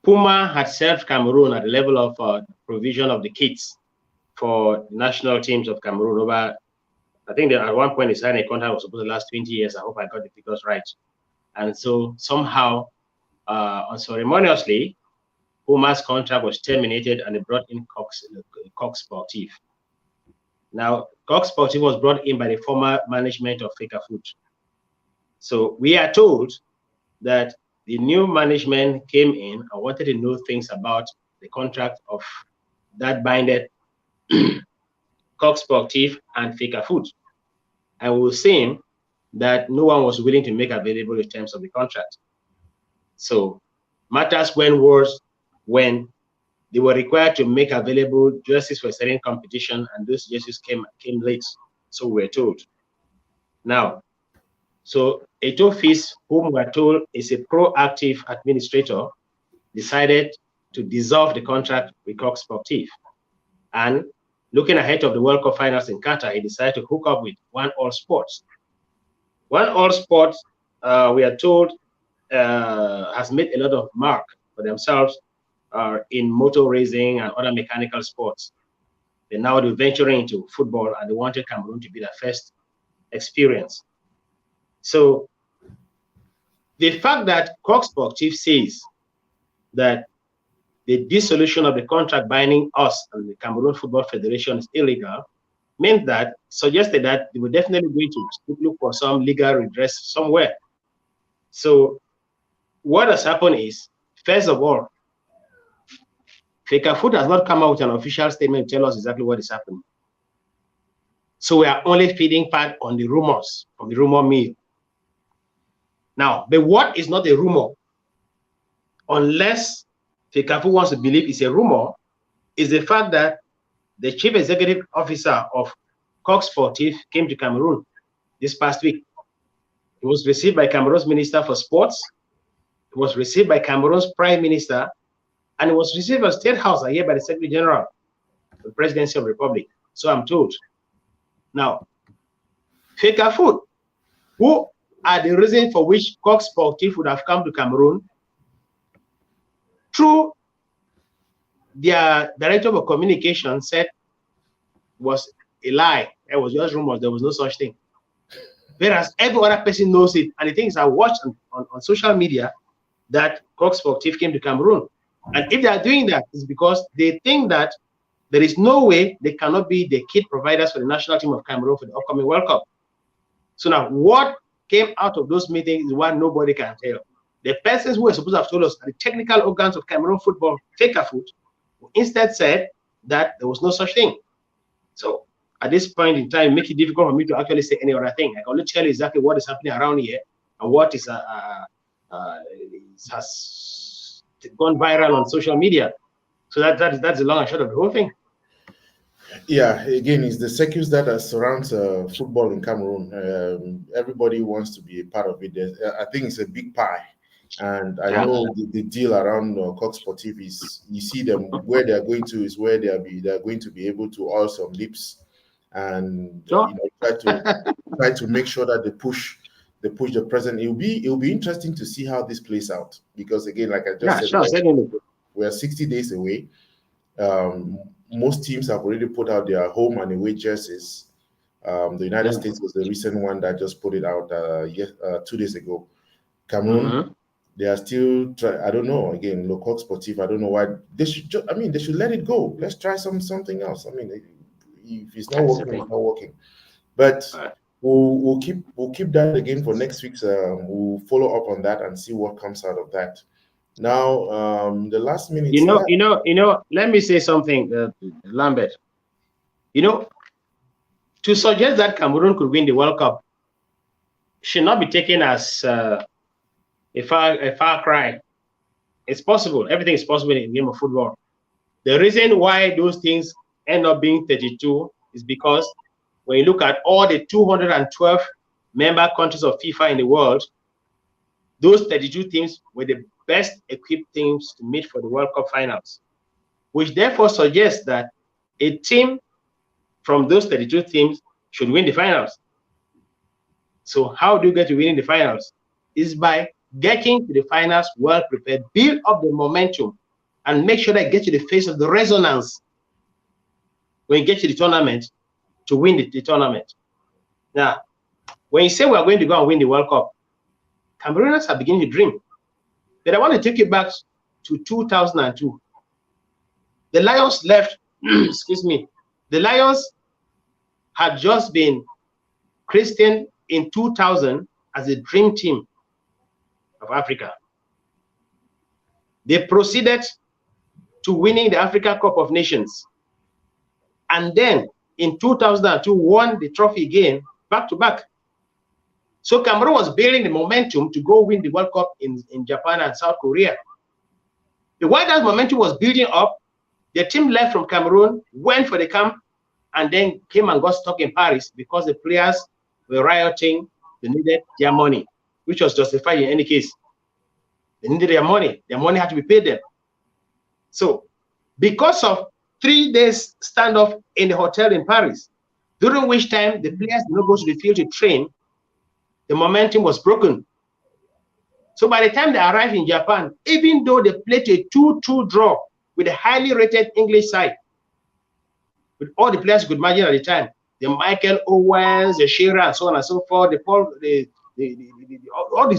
Puma had served Cameroon at the level of provision of the kits for the national teams of Cameroon over, I think at one point they signed a contract that was supposed to last 20 years. I hope I got the figures right. And so somehow, unceremoniously, Puma's contract was terminated and they brought in Coq Sportif. Now, Coq Sportif was brought in by the former management of Fecafoot. So we are told that the new management came in and wanted to know things about the contract of that binded Coq Sportif and Fecafoot. And we were saying that no one was willing to make available the terms of the contract. So matters went worse when they were required to make available jerseys for a certain competition, and those jerseys came late, so we're told. Now, so Etofis, whom we're told is a proactive administrator, decided to dissolve the contract with Coq Sportif. And looking ahead of the World Cup finals in Qatar, he decided to hook up with One All Sports. One All Sports, we are told, has made a lot of mark for themselves in motor racing and other mechanical sports. They now do venturing into football, and they wanted Cameroon to be their first experience. So the fact that Coq Sportif says that the dissolution of the contract binding us and the Cameroon Football Federation is illegal suggested that they were definitely going to look for some legal redress somewhere. So what has happened is, first of all, Fecafoot has not come out with an official statement to tell us exactly what is happening. So we are only feeding part on the rumors from the rumor mill. Now, but what is not a rumor, unless Fecafoot wants to believe it's a rumor, is the fact that the chief executive officer of Coq Sportif came to Cameroon this past week. He was received by Cameroon's Minister for Sports. He was received by Cameroon's Prime Minister, and it was received at State House here by the Secretary General of the Presidency of the Republic. So I'm told. Now, Fecafoot, who are the reason for which Coq Sportif would have come to Cameroon through their director of communication said was a lie. It was just rumors. There was no such thing. Whereas every other person knows it. And the things I watched on social media that Coq Sportif came to Cameroon. And if they are doing that, it's because they think that there is no way they cannot be the kit providers for the national team of Cameroon for the upcoming World Cup. So now what came out of those meetings is what nobody can tell. The persons who were supposed to have told us the technical organs of Cameroon football, FECAFOOT, instead said that there was no such thing. So at this point in time, it makes it difficult for me to actually say any other thing. I can only tell you exactly what is happening around here and what is has gone viral on social media. So that's the long and short of the whole thing. Yeah, again, it's the circus that surrounds football in Cameroon. Everybody wants to be a part of it. I think it's a big pie. And I know the deal around Coq Sportif is, you see them where they're going to is where they're going to be able to oil some lips and try to make sure that they push the present. It'll be interesting to see how this plays out, because again, like I just said, we're 60 days away. Most teams have already put out their home and away jerseys. The United States was the recent one that just put it out 2 days ago. Cameroon, they are still I don't know. Again, Coq Sportif, I don't know why they should. They should let it go. Let's try something else. If it's not working, it's not working. But we'll keep that again for next week's. We'll follow up on that and see what comes out of that. Now, the last minute. Let me say something, Lambert. To suggest that Cameroon could win the World Cup should not be taken as a far cry. It's possible. Everything is possible in the game of football. The reason why those things end up being 32 is because when you look at all the 212 member countries of FIFA in the world, those 32 teams were the best equipped teams to meet for the World Cup finals, which therefore suggests that a team from those 32 teams should win the finals. So how do you get to winning the finals? Is by getting to the finals well prepared, build up the momentum, and make sure that you get to the face of the resonance when you get to the tournament to win the tournament. Now, when you say we're going to go and win the World Cup, Cameroonians are beginning to dream. But I want to take you back to 2002. The Lions left, excuse me, the Lions had just been christened in 2000 as a dream team of Africa. They proceeded to winning the Africa Cup of Nations. And then in 2002, won the trophy again, back to back. So Cameroon was building the momentum to go win the World Cup in Japan and South Korea. While that momentum was building up, the team left from Cameroon, went for the camp, and then came and got stuck in Paris because the players were rioting. They needed their money, which was justified in any case. They needed their money. Their money had to be paid them. So because of 3 days standoff in the hotel in Paris, during which time the players did not go to the field to train, the momentum was broken. So by the time they arrived in Japan, even though they played a 2-2 draw with a highly rated English side, with all the players could imagine at the time, the Michael Owens, the Shearer, and so on and so forth, all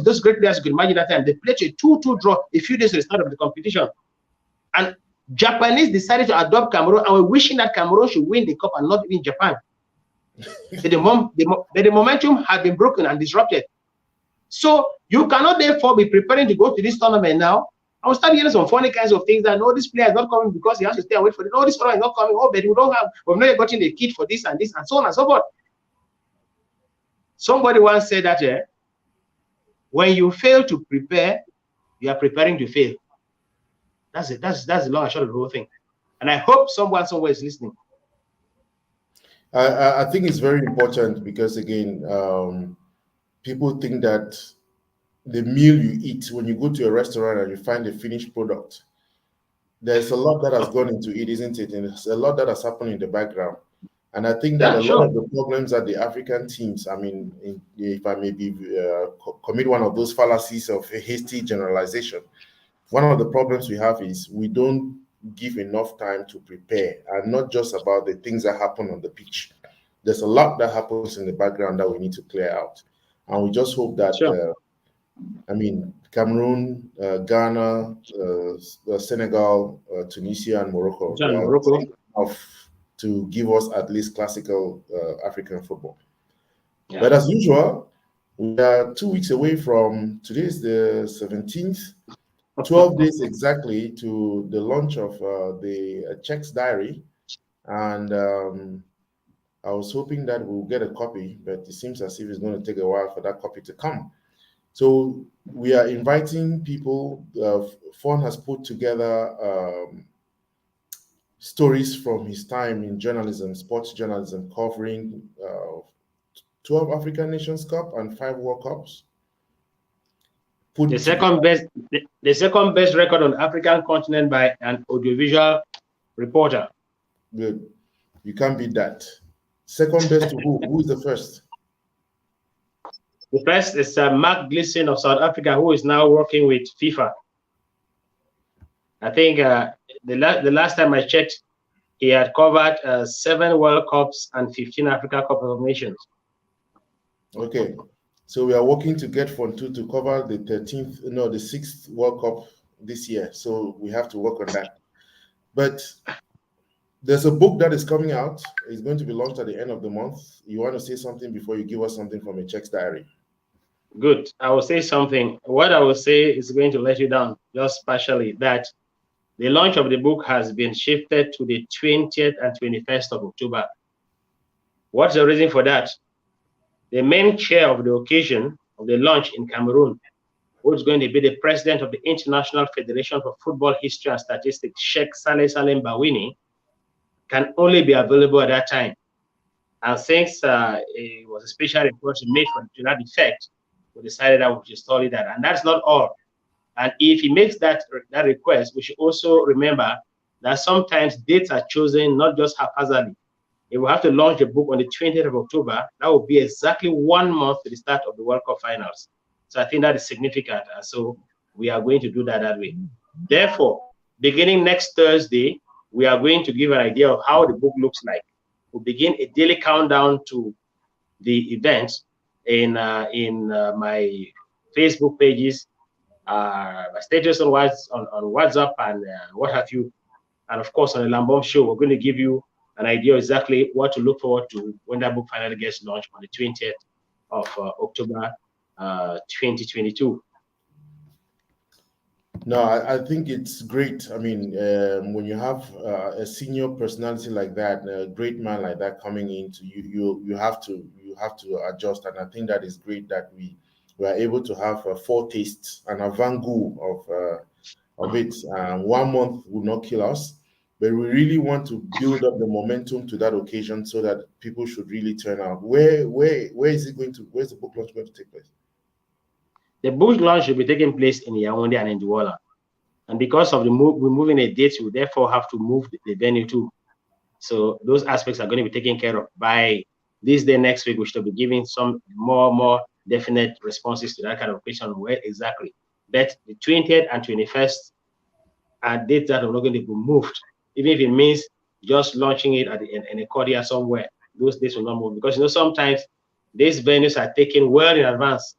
those great players you could imagine at that time, they played a 2-2 draw a few days at the start of the competition. And Japanese decided to adopt Cameroon and were wishing that Cameroon should win the cup and not win Japan. But the momentum had been broken and disrupted. So you cannot therefore be preparing to go to this tournament now. I will start hearing some funny kinds of things that no, this player is not coming because he has to stay away for it. No, this player is not coming. Oh, but we've not gotten the kit for this and so on and so forth. Somebody once said that when you fail to prepare, you are preparing to fail. That's it. That's the long and short of the whole thing. And I hope someone somewhere is listening. I think it's very important because, again, people think that the meal you eat when you go to a restaurant and you find a finished product, there's a lot that has gone into it, isn't it? And there's a lot that has happened in the background. And I think that a lot of the problems that the African teams, I mean, if I may be commit one of those fallacies of a hasty generalization, one of the problems we have is we don't give enough time to prepare, and not just about the things that happen on the pitch. There's a lot that happens in the background that we need to clear out. And we just hope that, I mean, Cameroon, Ghana, Senegal, Tunisia, and Morocco, they are enough to give us at least classical African football. Yeah. But as usual, we are 2 weeks away from, today's the 17th, 12 days exactly to the launch of the Czech's diary. And I was hoping that we'll get a copy, but it seems as if it's going to take a while for that copy to come. So we are inviting people. Fon has put together stories from his time in journalism, sports journalism, covering 12 African Nations Cup and 5 World Cups. The second best record on African continent by an audiovisual reporter. Good. You can't beat that. Second best to who? Who is the first? The first is Mark Gleason of South Africa, who is now working with FIFA. I think the last time I checked, he had covered 7 World Cups and 15 Africa Cup of Nations. Okay. So we are working to get Fon to cover the 6th World Cup this year. So we have to work on that. But there's a book that is coming out. It's going to be launched at the end of the month. You want to say something before you give us something from a Czech's diary? Good. I will say something. What I will say is going to let you down, just partially, that the launch of the book has been shifted to the 20th and 21st of October. What's the reason for that? The main chair of the occasion of the launch in Cameroon, who is going to be the president of the International Federation for Football History and Statistics, Sheikh Saleh Salem Bawini, can only be available at that time. And since it was a special report made to that effect, we decided that we should study that. And that's not all. And if he makes that request, we should also remember that sometimes dates are chosen not just haphazardly. If we have to launch the book on the 20th of October, that will be exactly 1 month to the start of the World Cup finals. So I think that is significant. And so we are going to do that way. Therefore, beginning next Thursday, we are going to give an idea of how the book looks like. We'll begin a daily countdown to the events in my Facebook pages, my status on WhatsApp and what have you. And of course, on the Lambom Show, we're going to give you an idea exactly what to look forward to when that book finally gets launched on the 20th of October 2022. No, I think it's great. I mean, when you have a senior personality like that, a great man like that coming into you have to adjust. And I think that is great that we are able to have a foretaste and a vangu of it. 1 month will not kill us, but we really want to build up the momentum to that occasion so that people should really turn out. Where's the book launch going to take place? The book launch will be taking place in Yaoundé and in Douala. And because of we're moving a date, we therefore have to move the venue too. So those aspects are going to be taken care of by this day next week. We should be giving some more definite responses to that kind of question, where exactly. But the 20th and 21st are dates that are not going to be moved, even if it means just launching it in a cordial somewhere. Those dates will not move, because sometimes these venues are taken well in advance.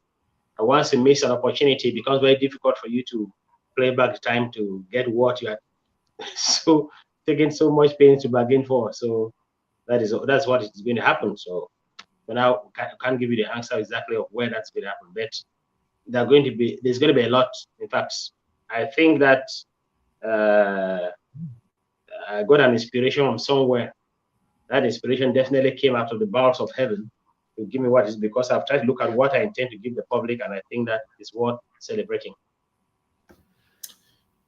And once you miss an opportunity, it becomes very difficult for you to play back the time to get what you are so taking so much pains to bargain for. So that's what is going to happen. So for now, I can't give you the answer exactly of where that's going to happen, but there's going to be a lot. In fact, I think that I got an inspiration from somewhere. That inspiration definitely came out of the bowels of heaven to give me what is, because I've tried to look at what I intend to give the public, and I think that is worth celebrating.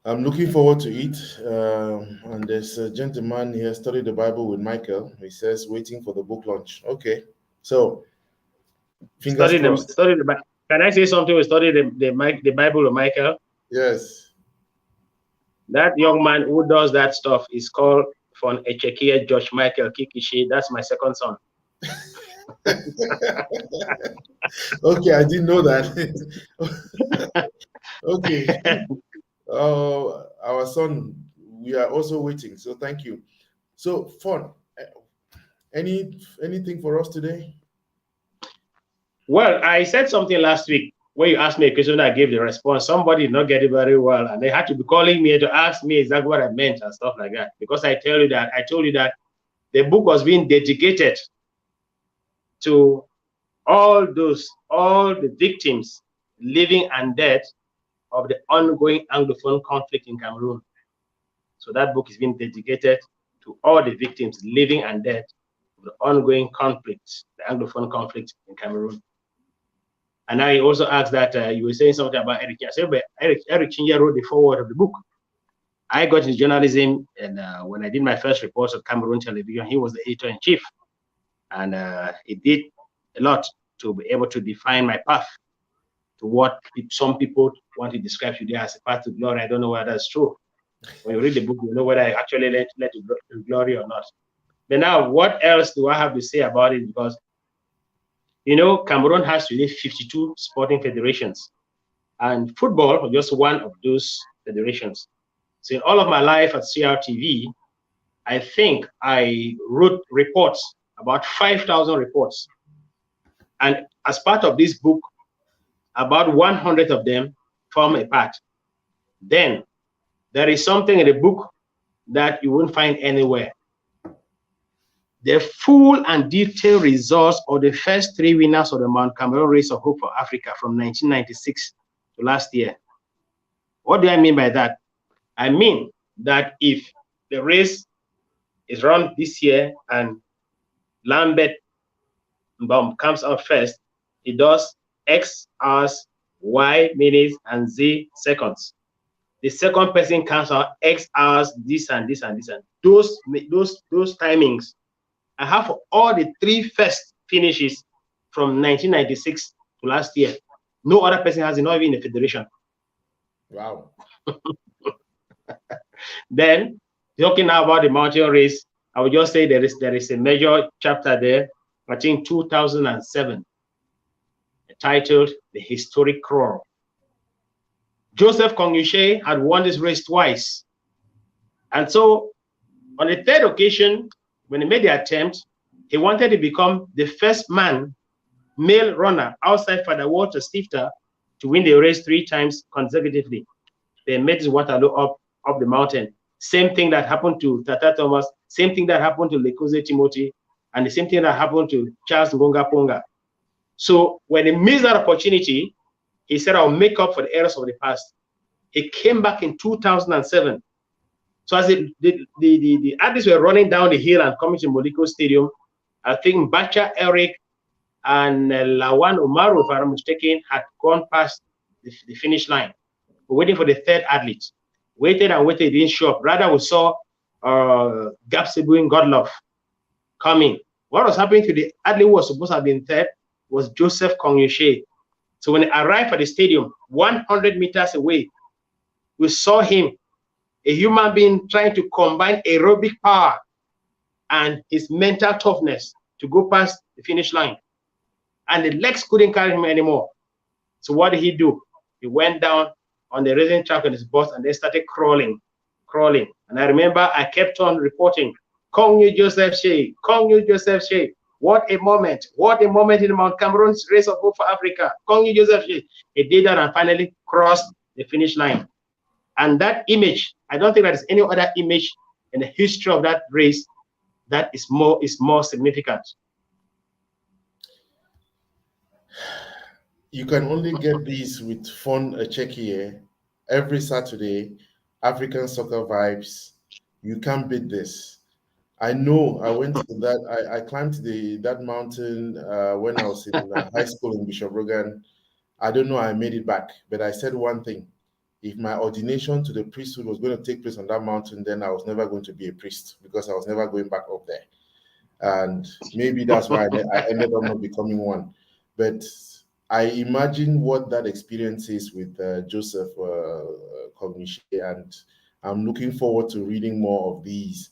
I'm looking forward to it. And there's a gentleman here studied the Bible with Michael. He says waiting for the book launch. Okay, so fingers crossed. Can I say something? We studied the Bible with Michael. Yes. That young man who does that stuff is called Fon Echekiye, Josh Michael Kikishi. That's my second son. Okay, I didn't know that. Okay. Our son, we are also waiting. So thank you. So Fon, anything for us today? Well, I said something last week when you asked me a question. I gave the response. Somebody did not get it very well, and they had to be calling me to ask me exactly what I meant and stuff like that. Because I told you that the book was being dedicated to all the victims, living and dead, of the ongoing Anglophone conflict in Cameroon. So that book is being dedicated to all the victims, living and dead, of the ongoing conflict, the Anglophone conflict in Cameroon. And I also asked that you were saying something about Eric. I said, but Eric Chinja wrote the foreword of the book. I got into journalism, and when I did my first reports of Cameroon television, he was the editor-in-chief. And he did a lot to be able to define my path to what some people want to describe today as a path to glory. I don't know whether that's true. When you read the book, you know whether I actually led to glory or not. But now, what else do I have to say about it? Because, you know, Cameroon has today 52 sporting federations, and football is just one of those federations. So in all of my life at CRTV, I think I wrote reports, about 5,000 reports. And as part of this book, about 100 of them form a part. Then there is something in the book that you won't find anywhere. The full and detailed results of the first 3 winners of the Mount Cameroon Race of Hope for Africa from 1996 to last year. What do I mean by that? I mean that if the race is run this year and Lambert comes out first, it does X hours, Y minutes, and Z seconds. The second person counts out X hours, this and this and this, and those timings. I have all the 3 first finishes from 1996 to last year. No other person has it, not even in the federation. Wow. Then, talking now about the mountain race, I would just say there is a major chapter there, I think 2007, titled The Historic Crawl. Joseph Kongushe had won this race twice. And so, on the third occasion, when he made the attempt, he wanted to become the first male runner outside Father Walter Stifter to win the race 3 times consecutively. They made his Waterloo up the mountain. Same thing that happened to Tata Thomas, same thing that happened to Lekoze Timothy, and the same thing that happened to Charles Ngonga Ponga. So when he missed that opportunity, he said, I'll make up for the errors of the past. He came back in 2007. So as the athletes were running down the hill and coming to Moliko Stadium, I think Bacha Eric and Lawan Umaru, if I'm mistaken, had gone past the finish line. We're waiting for the third athlete. Waited and waited, didn't show up. Rather, we saw Gapsebuin Godlove coming. What was happening to the athlete who was supposed to have been third was Joseph Kongushe. So when he arrived at the stadium, 100 meters away, we saw him, a human being trying to combine aerobic power and his mental toughness to go past the finish line. And the legs couldn't carry him anymore. So what did he do? He went down on the racing track on his bus and they started crawling. And I remember I kept on reporting, Kongyu Joseph Shea, Kongyu Joseph Shea. What a moment in the Mount Cameroon's Race of Hope for Africa. Kongyu Joseph Shea. He did that and finally crossed the finish line. And that image, I don't think there's any other image in the history of that race that is more significant. You can only get these with Fon Echekiye every Saturday, African Soccer Vibes. You can't beat this. I know I went to that, I climbed that mountain when I was in high school in Bishop Rogan. I don't know I made it back, but I said one thing. If my ordination to the priesthood was going to take place on that mountain, then I was never going to be a priest because I was never going back up there. And maybe that's why I ended up not becoming one. But I imagine what that experience is with Joseph Kongushe, and I'm looking forward to reading more of these.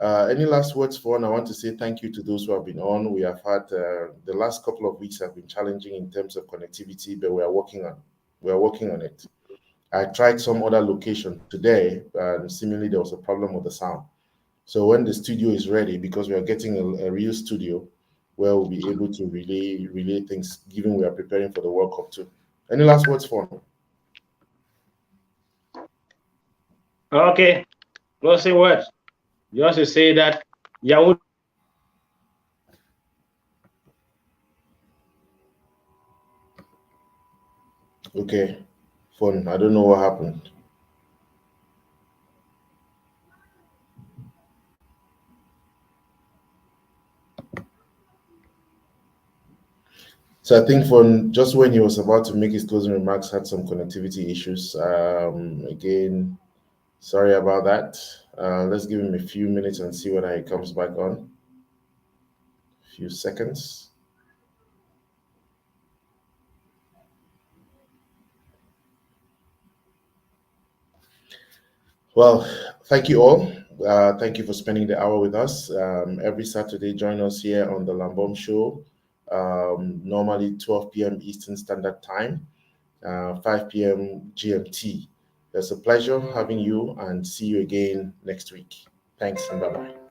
Any last words, Fon? I want to say thank you to those who have been on. We have had the last couple of weeks have been challenging in terms of connectivity, but we are working on it. I tried some other location today, and seemingly there was a problem with the sound. So when the studio is ready, because we are getting a real studio where we'll be able to relay things, given we are preparing for the World Cup too. Any last words, Fon? Okay, closing words. Just to say that Yahoo. Okay, Fon, I don't know what happened. So I think Fon, just when he was about to make his closing remarks, had some connectivity issues. Again, sorry about that. Let's give him a few minutes and see whether he comes back on. A few seconds. Well, thank you all. Thank you for spending the hour with us. Every Saturday, join us here on the Lambom Show, normally 12 p.m. Eastern Standard Time, 5 p.m. GMT. It's a pleasure having you and see you again next week. Thanks and bye-bye.